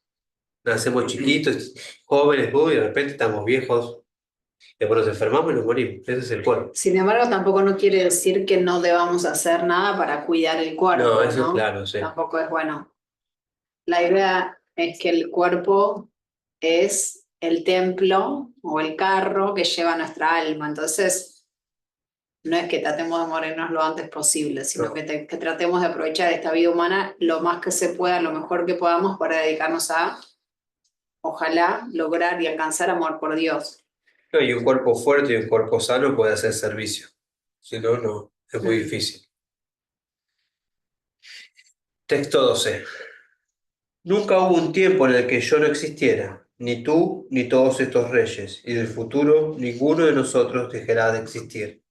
nacemos chiquitos, jóvenes, y de repente estamos viejos, después nos enfermamos y nos morimos. Ese es el cuerpo. Sin embargo, tampoco no quiere decir que no debamos hacer nada para cuidar el cuerpo, No, eso ¿no? es claro, sí. Tampoco es bueno. La idea es que el cuerpo es el templo o el carro que lleva nuestra alma. Entonces, no es que tratemos de morirnos lo antes posible, sino No. que tratemos de aprovechar esta vida humana lo más que se pueda, lo mejor que podamos, para dedicarnos a, ojalá, lograr y alcanzar amor por Dios. No, y un cuerpo fuerte y un cuerpo sano puede hacer servicio. Si no, no, es muy difícil. Texto 12. Nunca hubo un tiempo en el que yo no existiera, ni tú ni todos estos reyes, y del futuro ninguno de nosotros dejará de existir.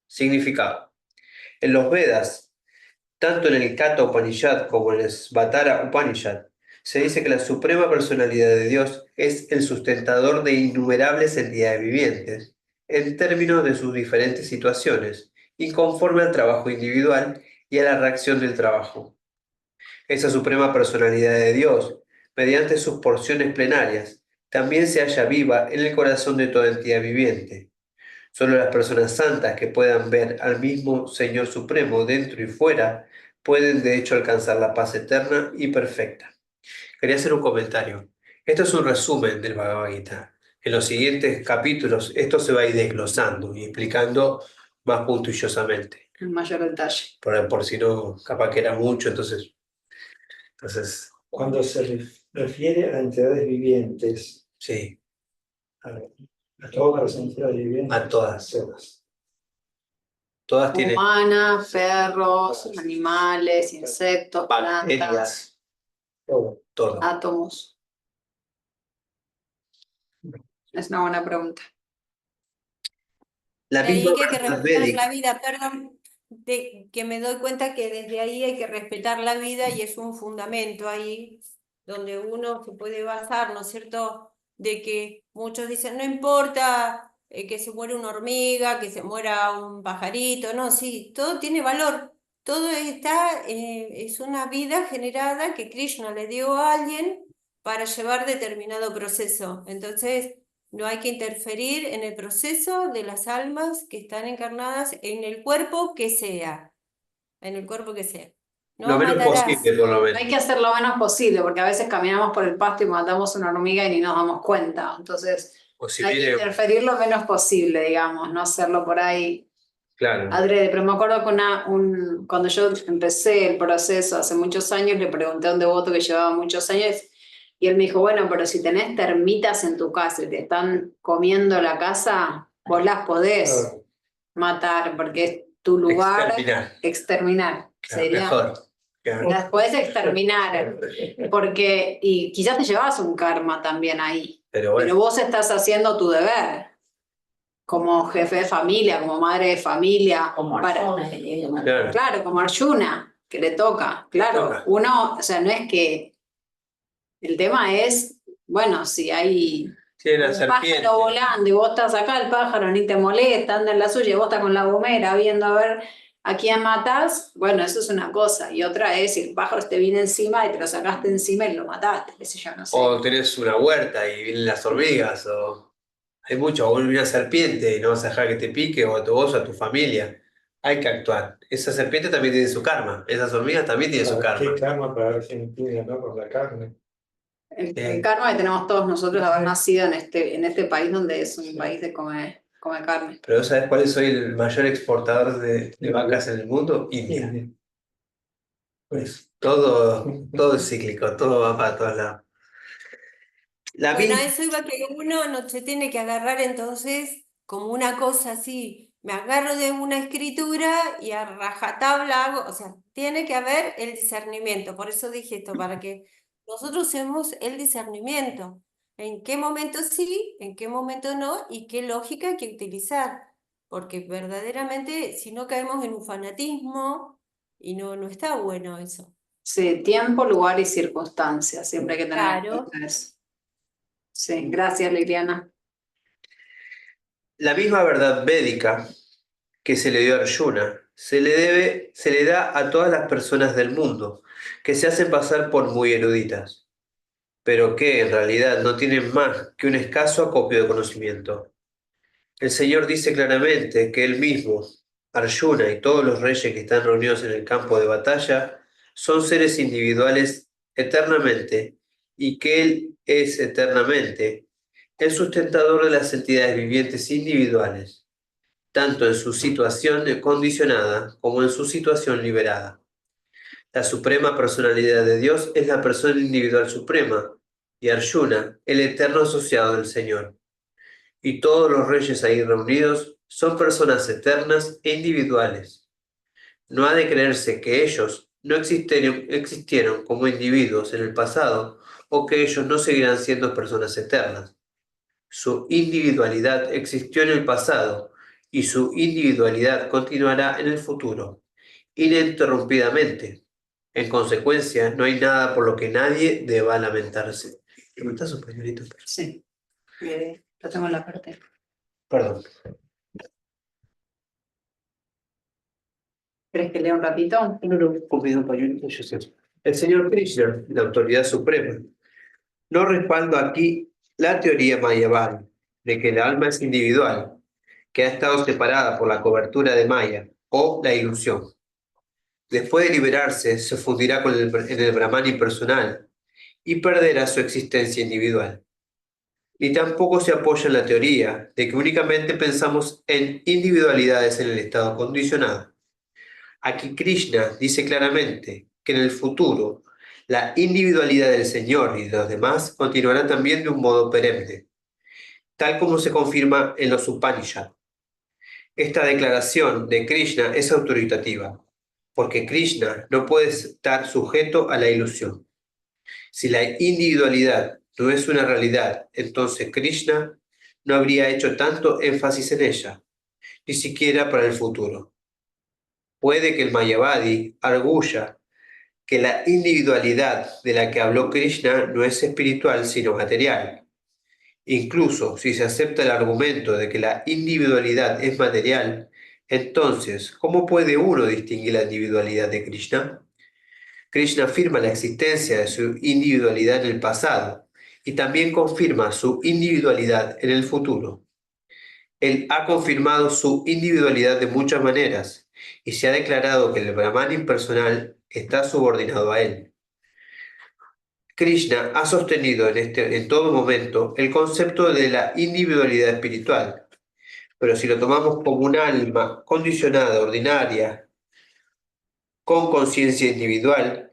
Significado. En los Vedas, tanto en el Kata Upanishad como en el Svatara Upanishad, se dice que la suprema personalidad de Dios es el sustentador de innumerables entidades vivientes, en términos de sus diferentes situaciones, y conforme al trabajo individual y a la reacción del trabajo. Esa suprema personalidad de Dios, mediante sus porciones plenarias, también se halla viva en el corazón de toda entidad viviente. Solo las personas santas que puedan ver al mismo Señor Supremo dentro y fuera pueden de hecho alcanzar la paz eterna y perfecta. Quería hacer un comentario. Esto es un resumen del Bhagavad Gita. En los siguientes capítulos esto se va a ir desglosando y explicando más puntullosamente. En mayor detalle. Por si no, capaz que era mucho, entonces Cuando se refiere a entidades vivientes, sí, a todas las entidades vivientes, a todas. todas. Todas tienen Humanas, perros, animales, insectos, plantas, bacterias, Todo. todo. átomos. Es una buena pregunta. La Y ahí misma que hay que verdad respetar védica. la vida, perdón, que me doy cuenta que desde ahí hay que respetar la vida y es un fundamento ahí donde uno se puede basar, ¿no es cierto? De que muchos dicen, no importa que se muera una hormiga, que se muera un pajarito, no, sí, todo tiene valor, todo está, es una vida generada que Krishna le dio a alguien para llevar determinado proceso. Entonces, no hay que interferir en el proceso de las almas que están encarnadas en el cuerpo que sea, en el cuerpo que sea. Lo No menos matarás. posible, por lo Hay menos. que hacer lo menos posible, porque a veces caminamos por el pasto y matamos una hormiga y ni nos damos cuenta. Entonces, O si hay que viene, interferir lo menos posible, digamos, no hacerlo por ahí claro. adrede. Pero me acuerdo que cuando yo empecé el proceso hace muchos años, le pregunté a un devoto que llevaba muchos años y él me dijo, bueno, pero si tenés termitas en tu casa y te están comiendo la casa, vos las podés Claro. matar, porque es tu lugar. Exterminar. Claro, Sería. mejor. Claro. Las podés exterminar, porque, y quizás te llevas un karma también ahí, Pero bueno, pero vos estás haciendo tu deber, como jefe de familia, como madre de familia, Como Arjuna, que tiene que matar. claro. claro, como Arjuna, que le toca, claro, Toca. uno, o sea, no es que, el tema es, bueno, si hay Tiene la un serpiente. pájaro volando y vos estás acá, el pájaro ni te molesta, anda en la suya, y vos estás con la gomera viendo a ver a quién matás, bueno, eso es una cosa. Y otra es si el pájaro te viene encima y te lo sacaste encima y lo mataste, qué sé yo, no sé. O tenés una huerta y vienen las hormigas, o hay mucho, o una serpiente y no vas a dejar que te pique, o a vos o a tu familia. Hay que actuar. Esa serpiente también tiene su karma, esas hormigas también tienen su karma. ¿Qué karma para ver si impide, no? Por la carne. El karma que tenemos todos nosotros de haber nacido en este país donde es un país de come carne. Pero ¿vos sabés cuál es hoy el mayor exportador de vacas en el mundo? India. Pues todo es cíclico, todo va para todos lados. La Bueno, misma, eso iba que uno no se tiene que agarrar entonces como una cosa así. Me agarro de una escritura y a rajatabla hago, o sea, tiene que haber el discernimiento. Por eso dije esto, para que nosotros usemos el discernimiento. En qué momento sí, en qué momento no y qué lógica hay que utilizar. Porque verdaderamente si no caemos en un fanatismo y no está bueno eso. Sí, tiempo, lugar y circunstancias, siempre hay que tener en Claro. cuenta eso. Sí, gracias Liliana. la misma verdad védica que se le dio a Arjuna se le da a todas las personas del mundo que se hacen pasar por muy eruditas, pero que en realidad no tienen más que un escaso acopio de conocimiento. El Señor dice claramente que Él mismo, Arjuna y todos los reyes que están reunidos en el campo de batalla son seres individuales eternamente y que Él es eternamente el sustentador de las entidades vivientes individuales, tanto en su situación condicionada como en su situación liberada. La suprema personalidad de Dios es la persona individual suprema y Arjuna, el eterno asociado del Señor. Y todos los reyes ahí reunidos son personas eternas e individuales. No ha de creerse que ellos no existieron como individuos en el pasado o que ellos no seguirán siendo personas eternas. Su individualidad existió en el pasado y su individualidad continuará en el futuro, ininterrumpidamente. En consecuencia, no hay nada por lo que nadie deba lamentarse. ¿Me está superiorito? Sí, lo tengo en la parte. Perdón. ¿Querés que lea un ratito? El señor Krishna, la autoridad suprema. No respaldo aquí La teoría Mayavadi de que el alma es individual, que ha estado separada por la cobertura de Maya o la ilusión. Después de liberarse, se fundirá en el Brahman impersonal y perderá su existencia individual. Ni tampoco se apoya en la teoría de que únicamente pensamos en individualidades en el estado condicionado. Aquí Krishna dice claramente que en el futuro la individualidad del Señor y de los demás continuará también de un modo perenne, tal como se confirma en los Upanishads. Esta declaración de Krishna es autoritativa, porque Krishna no puede estar sujeto a la ilusión. Si la individualidad no es una realidad, entonces Krishna no habría hecho tanto énfasis en ella, ni siquiera para el futuro. Puede que el Mayavadi arguya que la individualidad de la que habló Krishna no es espiritual sino material. Incluso si se acepta el argumento de que la individualidad es material, entonces, ¿cómo puede uno distinguir la individualidad de Krishna? Krishna afirma la existencia de su individualidad en el pasado y también confirma su individualidad en el futuro. Él ha confirmado su individualidad de muchas maneras y se ha declarado que el Brahman impersonal está subordinado a él. Krishna ha sostenido en todo momento el concepto de la individualidad espiritual, pero si lo tomamos como un alma condicionada, ordinaria, con conciencia individual,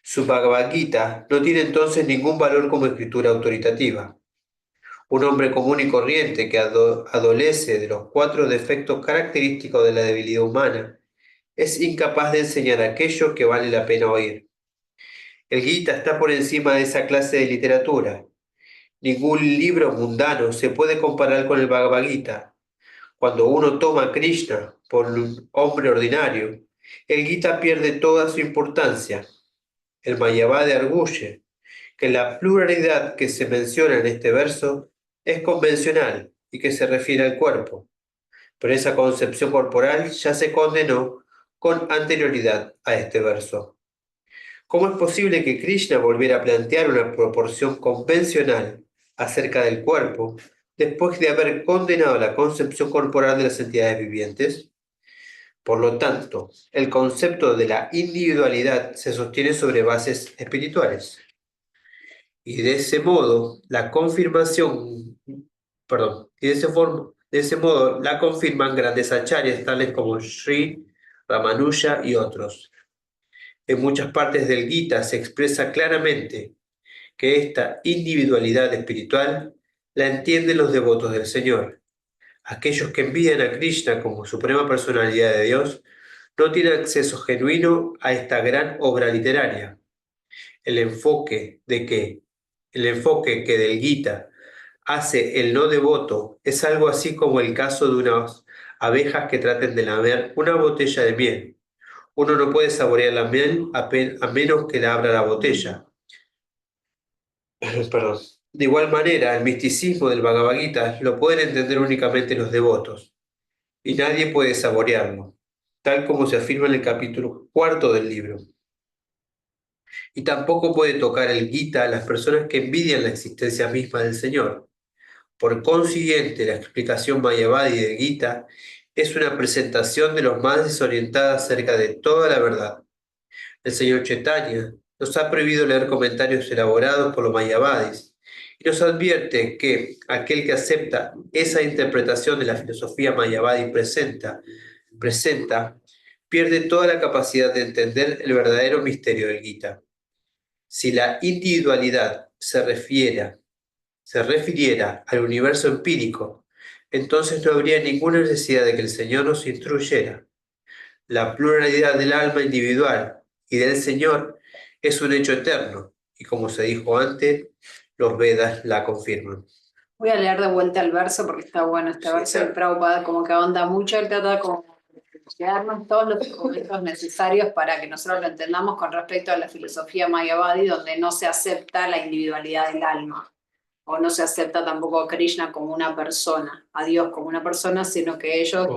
su Bhagavad Gita no tiene entonces ningún valor como escritura autoritativa. Un hombre común y corriente que adolece de los 4 defectos característicos de la debilidad humana es incapaz de enseñar aquello que vale la pena oír. El Gita está por encima de esa clase de literatura. Ningún libro mundano se puede comparar con el Bhagavad Gita. Cuando uno toma a Krishna por un hombre ordinario, el Gita pierde toda su importancia. El Mayavadi arguye que la pluralidad que se menciona en este verso es convencional y que se refiere al cuerpo, pero esa concepción corporal ya se condenó con anterioridad a este verso. ¿Cómo es posible que Krishna volviera a plantear una proporción convencional acerca del cuerpo después de haber condenado la concepción corporal de las entidades vivientes? Por lo tanto, el concepto de la individualidad se sostiene sobre bases espirituales. Y de ese modo, la confirman grandes acharyas tales como Sri Ramanuja y otros. En muchas partes del Gita se expresa claramente que esta individualidad espiritual la entienden los devotos del Señor. Aquellos que envían a Krishna como suprema personalidad de Dios no tienen acceso genuino a esta gran obra literaria. El enfoque que del Gita hace el no devoto es algo así como el caso de unas abejas que traten de lamer una botella de miel. Uno no puede saborear la miel a menos que la abra la botella. Perdón. De igual manera, el misticismo del Bhagavad Gita lo pueden entender únicamente los devotos, y nadie puede saborearlo, tal como se afirma en el capítulo 4 del libro. Y tampoco puede tocar el Gita a las personas que envidian la existencia misma del Señor. Por consiguiente, la explicación Mayavadi del Gita es una presentación de los más desorientados acerca de toda la verdad. El señor Chaitanya nos ha prohibido leer comentarios elaborados por los Mayavadis y nos advierte que aquel que acepta esa interpretación de la filosofía Mayavadi presenta, pierde toda la capacidad de entender el verdadero misterio del Gita. Si la individualidad se refiriera al universo empírico, entonces no habría ninguna necesidad de que el Señor nos instruyera. La pluralidad del alma individual y del Señor es un hecho eterno, y como se dijo antes, los Vedas la confirman. Voy a leer de vuelta el verso porque está bueno este verso. El Prabhupada como que ahonda mucho, él trata como de darnos todos los documentos necesarios para que nosotros lo entendamos con respecto a la filosofía Mayavadi, donde no se acepta la individualidad del alma, o no se acepta tampoco a Krishna como una persona, a Dios como una persona, sino que ellos,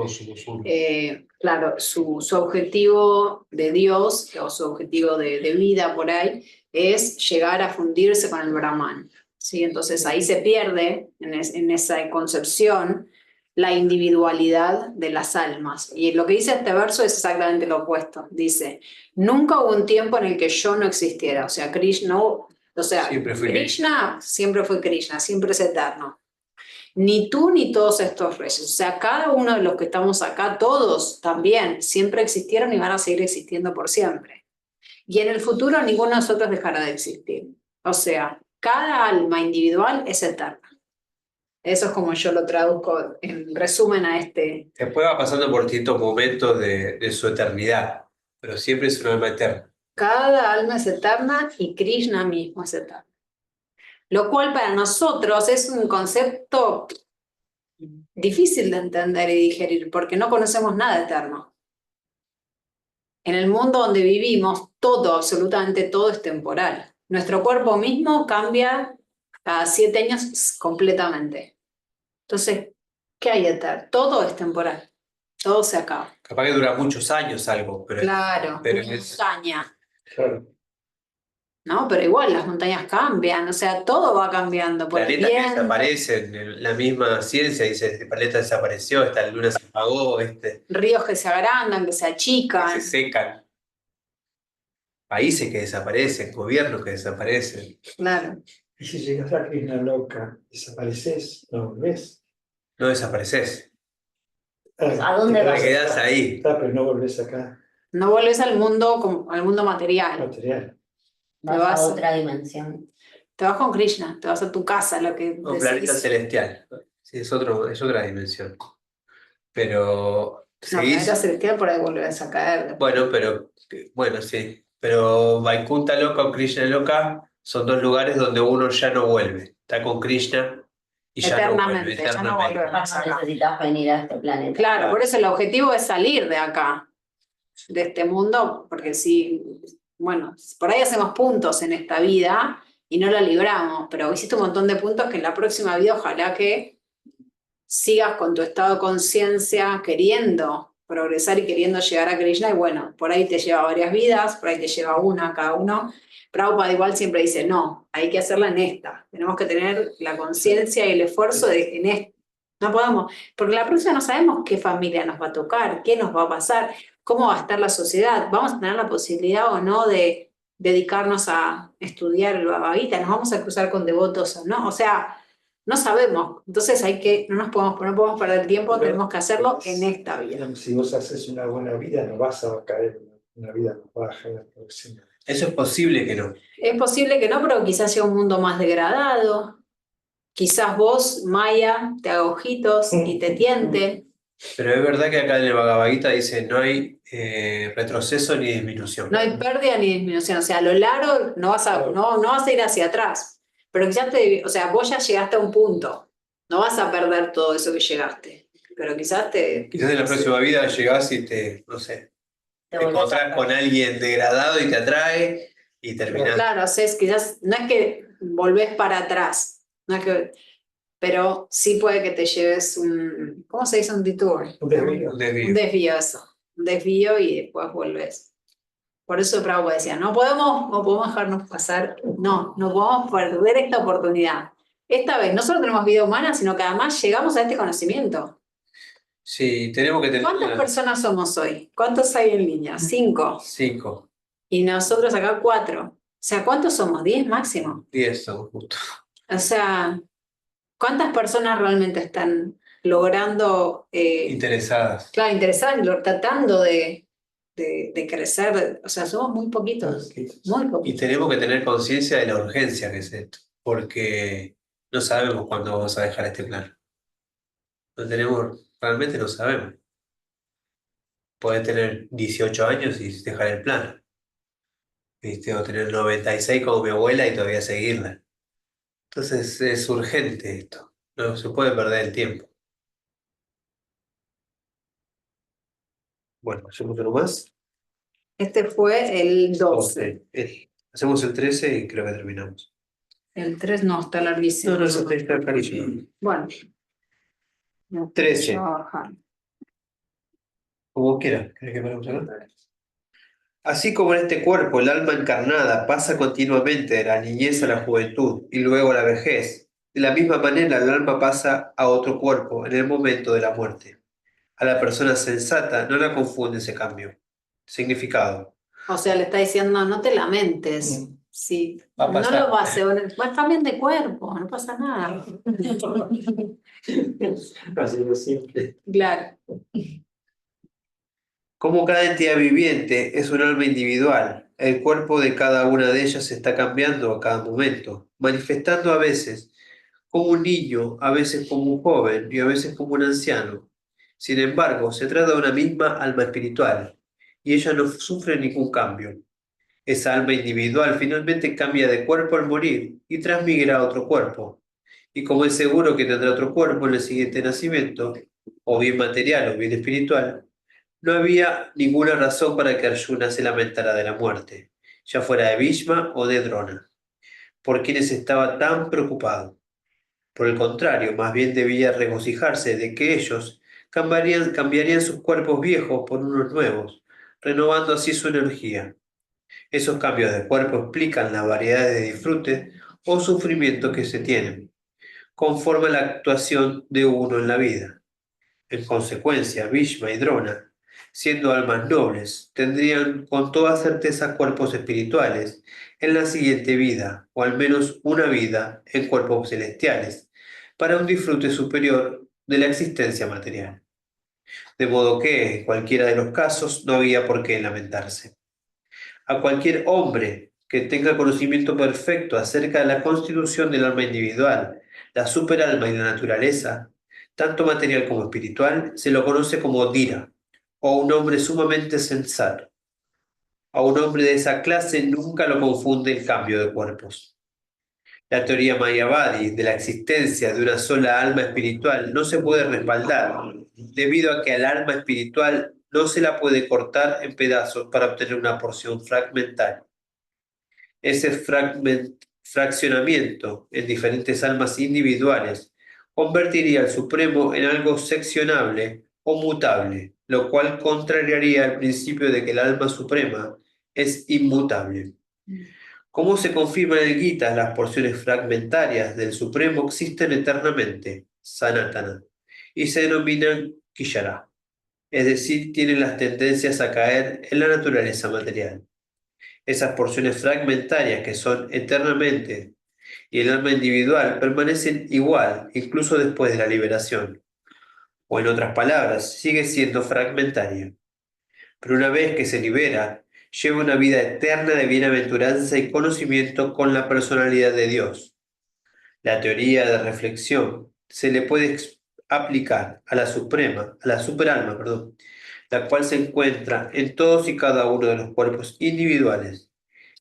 claro, su objetivo de Dios, o su objetivo de vida por ahí, es llegar a fundirse con el Brahman. ¿sí? Entonces ahí se pierde en esa concepción la individualidad de las almas. Y lo que dice este verso es exactamente lo opuesto. Dice, nunca hubo un tiempo en el que yo no existiera. O sea, Siempre fui Krishna siempre fue Krishna, siempre es eterno. Ni tú ni todos estos reyes. O sea, cada uno de los que estamos acá, todos también, siempre existieron y van a seguir existiendo por siempre. Y en el futuro ninguno de nosotros dejará de existir. O sea, cada alma individual es eterna. Eso es como yo lo traduzco en resumen a este. Después va pasando por distintos momentos de su eternidad, pero siempre es un alma eterna. Cada alma es eterna y Krishna mismo es eterno. Lo cual para nosotros es un concepto difícil de entender y digerir porque no conocemos nada eterno. En el mundo donde vivimos, todo, absolutamente todo es temporal. Nuestro cuerpo mismo cambia cada 7 años completamente. Entonces, ¿qué hay eterno? Todo es temporal. Todo se acaba. Capaz que dura muchos años algo, Claro, pero una es... montaña, Claro. ¿no? Pero igual las montañas cambian, o sea, todo va cambiando por el planetas que bien. desaparecen, la misma ciencia dice, este planeta desapareció, esta luna se apagó, Ríos que se agrandan, que se que achican. se secan, países que desaparecen, gobiernos que desaparecen. Claro. Y si llegas a Krishna loca, desapareces, no volvés. No desapareces, ¿A dónde te vas? te quedás ahí. Está, pero no volvés acá, No volvés al mundo material. material. Vas vas- a otra dimensión. Te vas con Krishna, te vas a tu casa, lo que Un planeta decís. celestial. Sí, es otra dimensión. Pero No, planeta seguís, celestial por ahí volvés a caer. bueno, sí. Pero Vaikuntha Loka o Krishna Loka son dos lugares donde uno ya no vuelve. Está con Krishna y ya no vuelve, Eternamente, ya no eternamente. volvemos No acá. necesitas venir a este planeta. Claro, por eso el objetivo es salir de acá, de este mundo, porque si, bueno, por ahí hacemos puntos en esta vida y no la libramos, pero hiciste un montón de puntos que en la próxima vida ojalá que sigas con tu estado de conciencia queriendo progresar y queriendo llegar a Krishna y bueno, por ahí te lleva varias vidas, por ahí te lleva una cada uno. Prabhupada igual siempre dice, no, hay que hacerla en esta, tenemos que tener la conciencia y el esfuerzo en esta. No podemos, porque la próxima no sabemos qué familia nos va a tocar, qué nos va a pasar, cómo va a estar la sociedad, vamos a tener la posibilidad o no de dedicarnos a estudiar el Bhagavad Gita, nos vamos a cruzar con devotos o no, o sea, no sabemos, entonces no podemos perder tiempo, Pero- tenemos que hacerlo en esta vida. Digamos, si vos haces una buena vida, no vas a caer en una vida más baja en la próxima. Eso es posible que no. Es posible que no, pero quizás sea un mundo más degradado, quizás vos, Maya, te haga ojitos y te tiente. Pero es verdad que acá en el Bhagavad Gita dice no hay retroceso ni disminución. No hay pérdida ni disminución, o sea, a lo largo no vas a ir hacia atrás, pero quizás o sea, vos ya llegaste a un punto, no vas a perder todo eso que llegaste, pero quizás Quizás en la próxima vida llegás y no sé, te volvés encontrás a- con alguien degradado y te atrae y terminás. Claro, o sea, quizás no es que volvés para atrás, no es que, pero sí puede que te lleves ¿cómo se dice? Un detour. Un desvío. Un desvío. Un desvío, eso. Un desvío y después volvés. Por eso Prabhupada decía, no podemos dejarnos pasar, no podemos perder esta oportunidad. Esta vez no solo tenemos vida humana, sino que además llegamos a este conocimiento. Sí, tenemos que tener ¿Cuántas personas somos hoy? ¿Cuántos hay en línea? 5. 5, Y nosotros acá 4. O sea, ¿cuántos somos? 10 máximo. 10 somos justo. O sea, ¿cuántas personas realmente están logrando, Interesadas. claro, interesadas, tratando de crecer? O sea, somos muy poquitos, muy Y poquitos. tenemos que tener conciencia de la urgencia que es esto, porque no sabemos cuándo vamos a dejar este plano. Realmente no sabemos. Podés tener 18 años y dejar el plano. ¿Viste? O tener 96 como mi abuela y todavía seguirla. Entonces es urgente esto. No se puede perder el tiempo. Bueno, hacemos uno más. Este fue el 12. Hacemos el 13 y creo que terminamos. El 3 no, está larguísimo. Está clarísimo. Bueno. 13. Yo voy a bajar. Como vos quieras. ¿Querés que paremos acá? Así como en este cuerpo el alma encarnada pasa continuamente de la niñez a la juventud y luego a la vejez, de la misma manera el alma pasa a otro cuerpo en el momento de la muerte. A la persona sensata no la confunde ese cambio. Significado. O sea, le está diciendo, no te lamentes. Si Va a no pasar. lo vas a hacer, vas también de cuerpo, no pasa nada. Así de simple. Claro. Como cada entidad viviente es un alma individual, el cuerpo de cada una de ellas está cambiando a cada momento, manifestando a veces como un niño, a veces como un joven y a veces como un anciano. Sin embargo, se trata de una misma alma espiritual y ella no sufre ningún cambio. Esa alma individual finalmente cambia de cuerpo al morir y transmigra a otro cuerpo. Y como es seguro que tendrá otro cuerpo en el siguiente nacimiento, o bien material o bien espiritual, no había ninguna razón para que Arjuna se lamentara de la muerte, ya fuera de Bhishma o de Drona, por quienes estaba tan preocupado. Por el contrario, más bien debía regocijarse de que ellos cambiarían sus cuerpos viejos por unos nuevos, renovando así su energía. Esos cambios de cuerpo explican las variedades de disfrute o sufrimiento que se tienen, conforme a la actuación de uno en la vida. En consecuencia, Bhishma y Drona, siendo almas nobles, tendrían con toda certeza cuerpos espirituales en la siguiente vida, o al menos una vida en cuerpos celestiales, para un disfrute superior de la existencia material. De modo que, en cualquiera de los casos, no había por qué lamentarse. A cualquier hombre que tenga conocimiento perfecto acerca de la constitución del alma individual, la superalma y la naturaleza, tanto material como espiritual, se lo conoce como Dira, o un hombre sumamente sensato. A un hombre de esa clase nunca lo confunde el cambio de cuerpos. La teoría Mayavadi de la existencia de una sola alma espiritual no se puede respaldar, debido a que al alma espiritual no se la puede cortar en pedazos para obtener una porción fragmentaria. Ese fraccionamiento en diferentes almas individuales convertiría al Supremo en algo seccionable o mutable, lo cual contrariaría el principio de que el alma suprema es inmutable. Como se confirma en el Gita, las porciones fragmentarias del Supremo existen eternamente, Sanatana, y se denominan Kishara, es decir, tienen las tendencias a caer en la naturaleza material. Esas porciones fragmentarias que son eternamente y el alma individual permanecen igual incluso después de la liberación, o en otras palabras, sigue siendo fragmentaria. Pero una vez que se libera, lleva una vida eterna de bienaventuranza y conocimiento con la personalidad de Dios. La teoría de reflexión se le puede aplicar a la superalma, perdón, la cual se encuentra en todos y cada uno de los cuerpos individuales,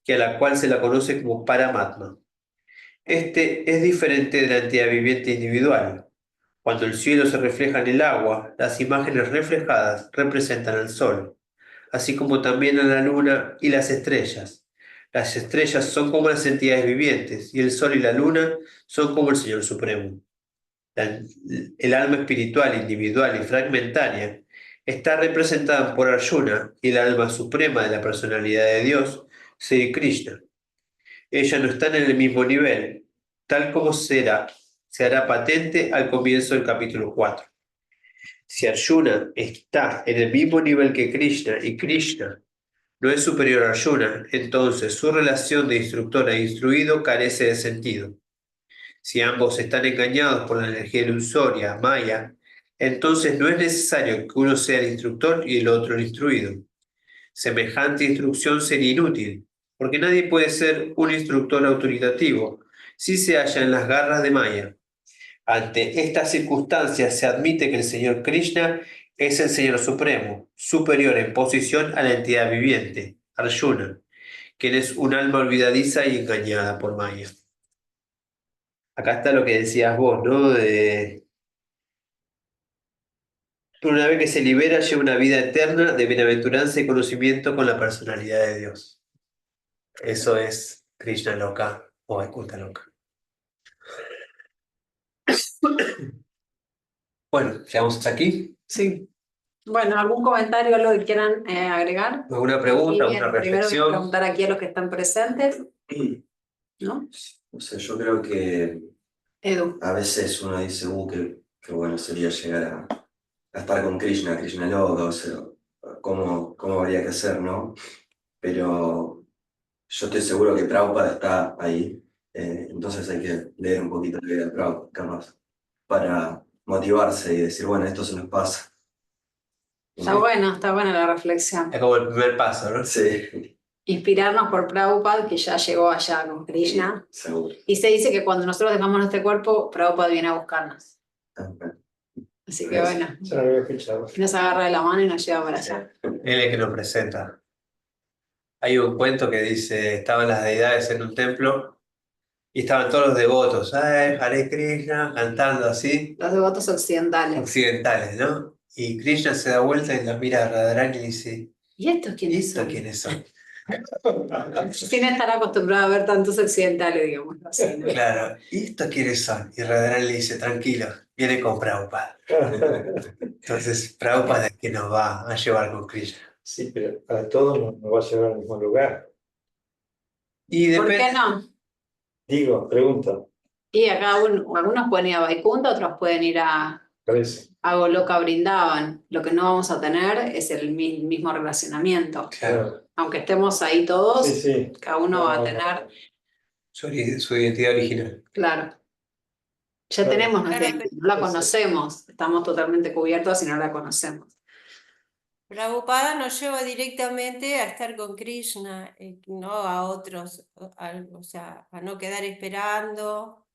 que a la cual se la conoce como Paramatma. Este es diferente de la entidad viviente individual. Cuando el cielo se refleja en el agua, las imágenes reflejadas representan al sol, así como también a la luna y las estrellas. Las estrellas son como las entidades vivientes y el sol y la luna son como el Señor Supremo. El alma espiritual, individual y fragmentaria está representada por Arjuna y el alma suprema de la personalidad de Dios, Sri Krishna. Ellas no están en el mismo nivel, tal como se hará patente al comienzo del capítulo 4. Si Arjuna está en el mismo nivel que Krishna y Krishna no es superior a Arjuna, entonces su relación de instructor e instruido carece de sentido. Si ambos están engañados por la energía ilusoria, Maya, entonces no es necesario que uno sea el instructor y el otro el instruido. Semejante instrucción sería inútil, porque nadie puede ser un instructor autoritativo si se halla en las garras de Maya. Ante estas circunstancias se admite que el Señor Krishna es el Señor Supremo, superior en posición a la entidad viviente, Arjuna, quien es un alma olvidadiza y engañada por Maya. Acá está lo que decías vos, ¿no? Pero una vez que se libera, lleva una vida eterna de bienaventuranza y conocimiento con la personalidad de Dios. Eso es Krishna Loka o Vaikuntha Loka. Bueno, llegamos hasta aquí. Sí. Bueno, ¿algún comentario, algo que quieran agregar? ¿Alguna pregunta, Y alguna bien, primero voy a reflexión? preguntar aquí a los que están presentes, ¿no? O sea, yo creo que Edu. a veces uno dice, qué bueno sería llegar a estar con Krishna, Krishna Yoga, o sea, cómo habría que hacer, ¿no? Pero yo estoy seguro que Prabhupada está ahí, entonces hay que leer un poquito la vida de Prabhupada, capaz, para motivarse y decir, bueno, esto se nos pasa. Está buena la reflexión. Es como el primer paso, ¿no? Sí, Inspirarnos por Prabhupada, que ya llegó allá con Krishna. seguro. Y se dice que cuando nosotros dejamos nuestro cuerpo, Prabhupada viene a buscarnos. Así que bueno, Yo no lo había escuchado. nos agarra de la mano y nos lleva para allá. Él es el que nos presenta. Hay un cuento que dice, estaban las deidades en un templo y estaban todos los devotos, ¡ay, Hare Krishna!, cantando así, Los devotos occidentales. occidentales, ¿no? Y Krishna se da vuelta y los mira a Radharani y dice, ¿Y estos ¿y quiénes estos son? quiénes son? Sin estar acostumbrado a ver tantos occidentales, digamos. Así, ¿no? Claro, ¿y estos quiénes son? Y Radharani le dice, tranquilo, viene con Prabhupada. Entonces, Prabhupada es que nos va a llevar con Krishna. Sí, pero para todos nos va a llevar al mismo lugar. Y ¿Por qué depende, no? Digo, pregunta, Y acá algunos pueden ir a Vaikunta, otros pueden ir a parece. Goloka Brindavan. Lo que no vamos a tener es el mismo relacionamiento. claro, Aunque estemos ahí todos, Sí, sí. cada uno va a tener, su identidad original. claro. Ya Claro. tenemos nuestra Claro, identidad, no la Sí, sí. conocemos, estamos totalmente cubiertos y no la conocemos. Prabhupada nos lleva directamente a estar con Krishna, no a otros, o sea, a no quedar esperando.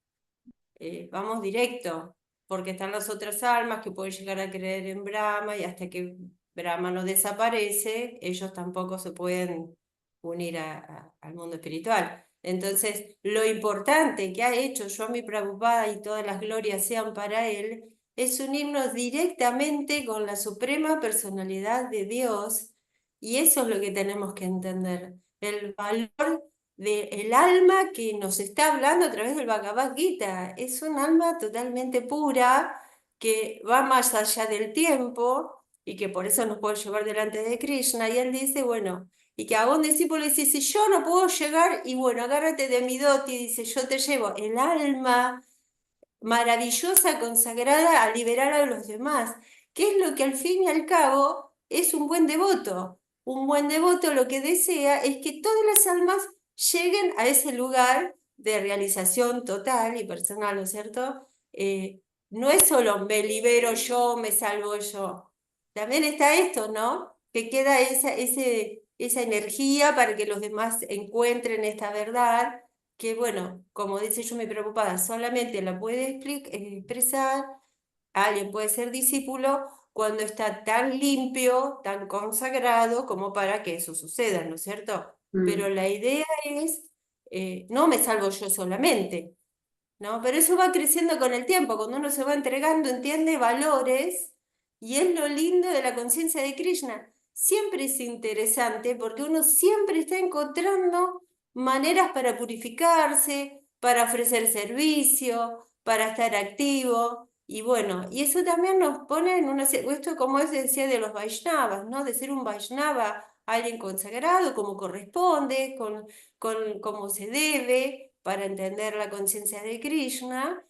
Vamos directo, porque están las otras almas que pueden llegar a creer en Brahma y hasta que Brahma no desaparece, ellos tampoco se pueden unir al mundo espiritual. Entonces, lo importante que ha hecho Swami Prabhupada y todas las glorias sean para él, es unirnos directamente con la suprema personalidad de Dios, y eso es lo que tenemos que entender, el valor del alma que nos está hablando a través del Bhagavad Gita. Es un alma totalmente pura, que va más allá del tiempo y que por eso nos puede llevar delante de Krishna. Y él dice, bueno, y que a un discípulo le dice, si yo no puedo llegar, y bueno, agárrate de mi doti, dice, yo te llevo el alma maravillosa, consagrada a liberar a los demás, que es lo que al fin y al cabo es un buen devoto. Un buen devoto lo que desea es que todas las almas lleguen a ese lugar de realización total y personal, ¿no es cierto? No es solo me libero yo, me salvo yo. También está esto, ¿no? Que queda esa energía para que los demás encuentren esta verdad, que bueno, como dice yo, me preocupada, solamente la puede expresar, alguien puede ser discípulo cuando está tan limpio, tan consagrado como para que eso suceda, ¿no es cierto? Pero la idea es, no me salvo yo solamente, ¿no? Pero eso va creciendo con el tiempo, cuando uno se va entregando, entiende valores, y es lo lindo de la conciencia de Krishna. Siempre es interesante porque uno siempre está encontrando maneras para purificarse, para ofrecer servicio, para estar activo, y bueno, y eso también nos pone en una... Esto como se decía de los Vaishnavas, ¿no? De ser un Vaishnava, alguien consagrado, como corresponde, como se debe, para entender la conciencia de Krishna,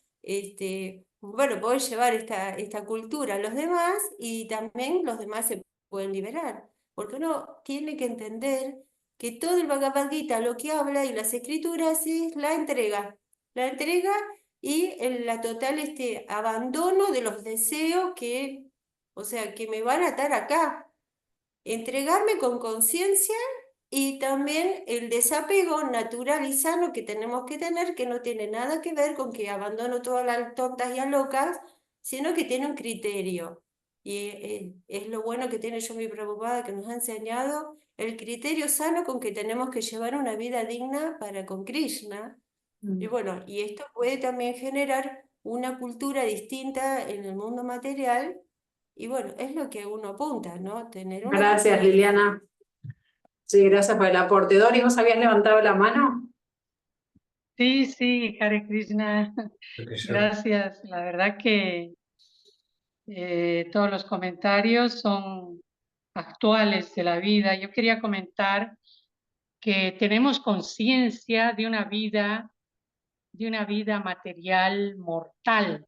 bueno, poder llevar esta cultura a los demás y también los demás se pueden liberar. Porque uno tiene que entender que todo el Bhagavad Gita lo que habla y las escrituras es la entrega y la total abandono de los deseos que, o sea, que me van a atar acá. Entregarme con conciencia y también el desapego natural y sano que tenemos que tener, que no tiene nada que ver con que abandono todas las tontas y a locas, sino que tiene un criterio. Y es lo bueno que tiene Yomi Prabhupada, que nos ha enseñado el criterio sano con que tenemos que llevar una vida digna para con Krishna. Y bueno, y esto puede también generar una cultura distinta en el mundo material. Y bueno, es lo que uno apunta, ¿no? Tener una Gracias, cultura Liliana. Sí, gracias por el aporte. Dori, ¿vos habías levantado la mano? Sí, Hare Krishna. Porque yo- Gracias. La verdad que todos los comentarios son actuales de la vida. Yo quería comentar que tenemos conciencia de una vida material mortal.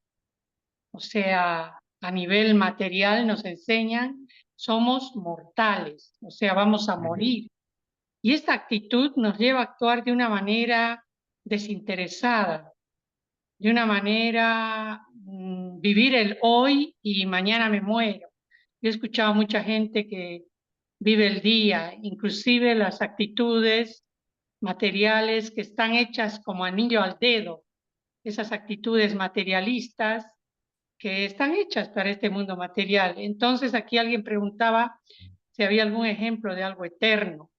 O sea, a nivel material nos enseñan, somos mortales, o sea, vamos a morir. Y esta actitud nos lleva a actuar de una manera desinteresada, de una manera vivir el hoy y mañana me muero. Yo he escuchado a mucha gente que vive el día, inclusive las actitudes materiales que están hechas como anillo al dedo, esas actitudes materialistas que están hechas para este mundo material. Entonces aquí alguien preguntaba si había algún ejemplo de algo eterno.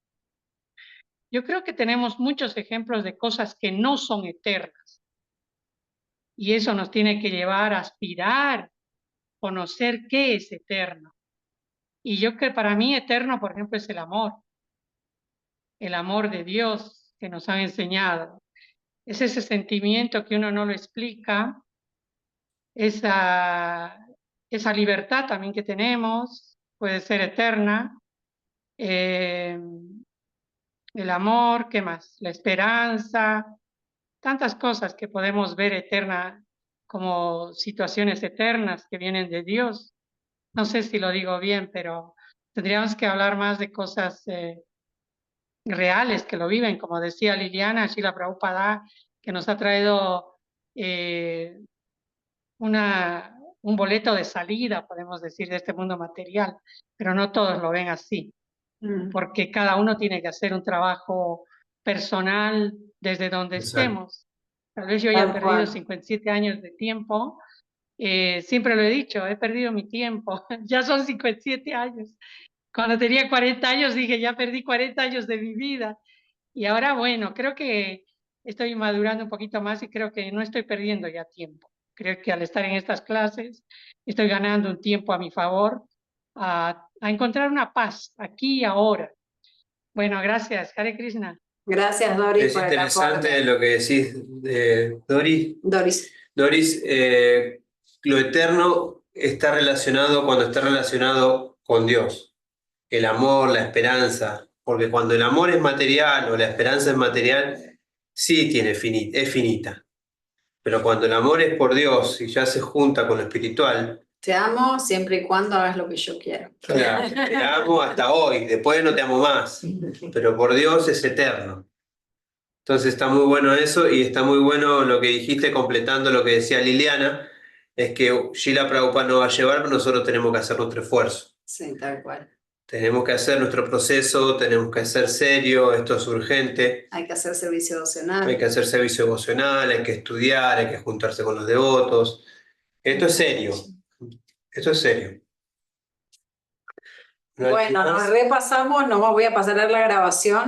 Yo creo que tenemos muchos ejemplos de cosas que no son eternas y eso nos tiene que llevar a aspirar, conocer qué es eterno. Y yo creo que para mí eterno, por ejemplo, es el amor de Dios que nos han enseñado. Es ese sentimiento que uno no lo explica, esa libertad también que tenemos, puede ser eterna. El amor, ¿qué más? La esperanza, tantas cosas que podemos ver eterna como situaciones eternas que vienen de Dios. No sé si lo digo bien, pero tendríamos que hablar más de cosas reales que lo viven, como decía Liliana, Srila Prabhupada, que nos ha traído un boleto de salida, podemos decir, de este mundo material, pero no todos lo ven así, porque cada uno tiene que hacer un trabajo personal desde donde Exacto. estemos. Tal vez yo haya Tal perdido cual. 57 años de tiempo, siempre lo he dicho, he perdido mi tiempo, ya son 57 años. Cuando tenía 40 años dije, ya perdí 40 años de mi vida. Y ahora, bueno, creo que estoy madurando un poquito más y creo que no estoy perdiendo ya tiempo. Creo que al estar en estas clases estoy ganando un tiempo a mi favor a encontrar una paz aquí y ahora. Bueno, gracias. Hare Krishna. Gracias, Doris, Es por el interesante aporte. lo que decís, Doris. Doris. Doris, lo eterno está relacionado cuando está relacionado con Dios. El amor, la esperanza. Porque cuando el amor es material o la esperanza es material, sí es finita. Pero cuando el amor es por Dios y ya se junta con lo espiritual, Te amo siempre y cuando hagas lo que yo quiero. claro, te amo hasta hoy, después no te amo más. Pero por Dios es eterno. Entonces está muy bueno eso y está muy bueno lo que dijiste completando lo que decía Liliana, es que Srila Prabhupada nos va a llevar, pero nosotros tenemos que hacer nuestro esfuerzo. Sí, tal cual. Tenemos que hacer nuestro proceso, tenemos que ser serio, esto es urgente, Hay que hacer servicio devocional. hay que hacer servicio devocional, hay que estudiar, hay que juntarse con los devotos. Esto es serio, esto es serio. ¿No hay Bueno, más? nos repasamos, no voy a pasar a la grabación.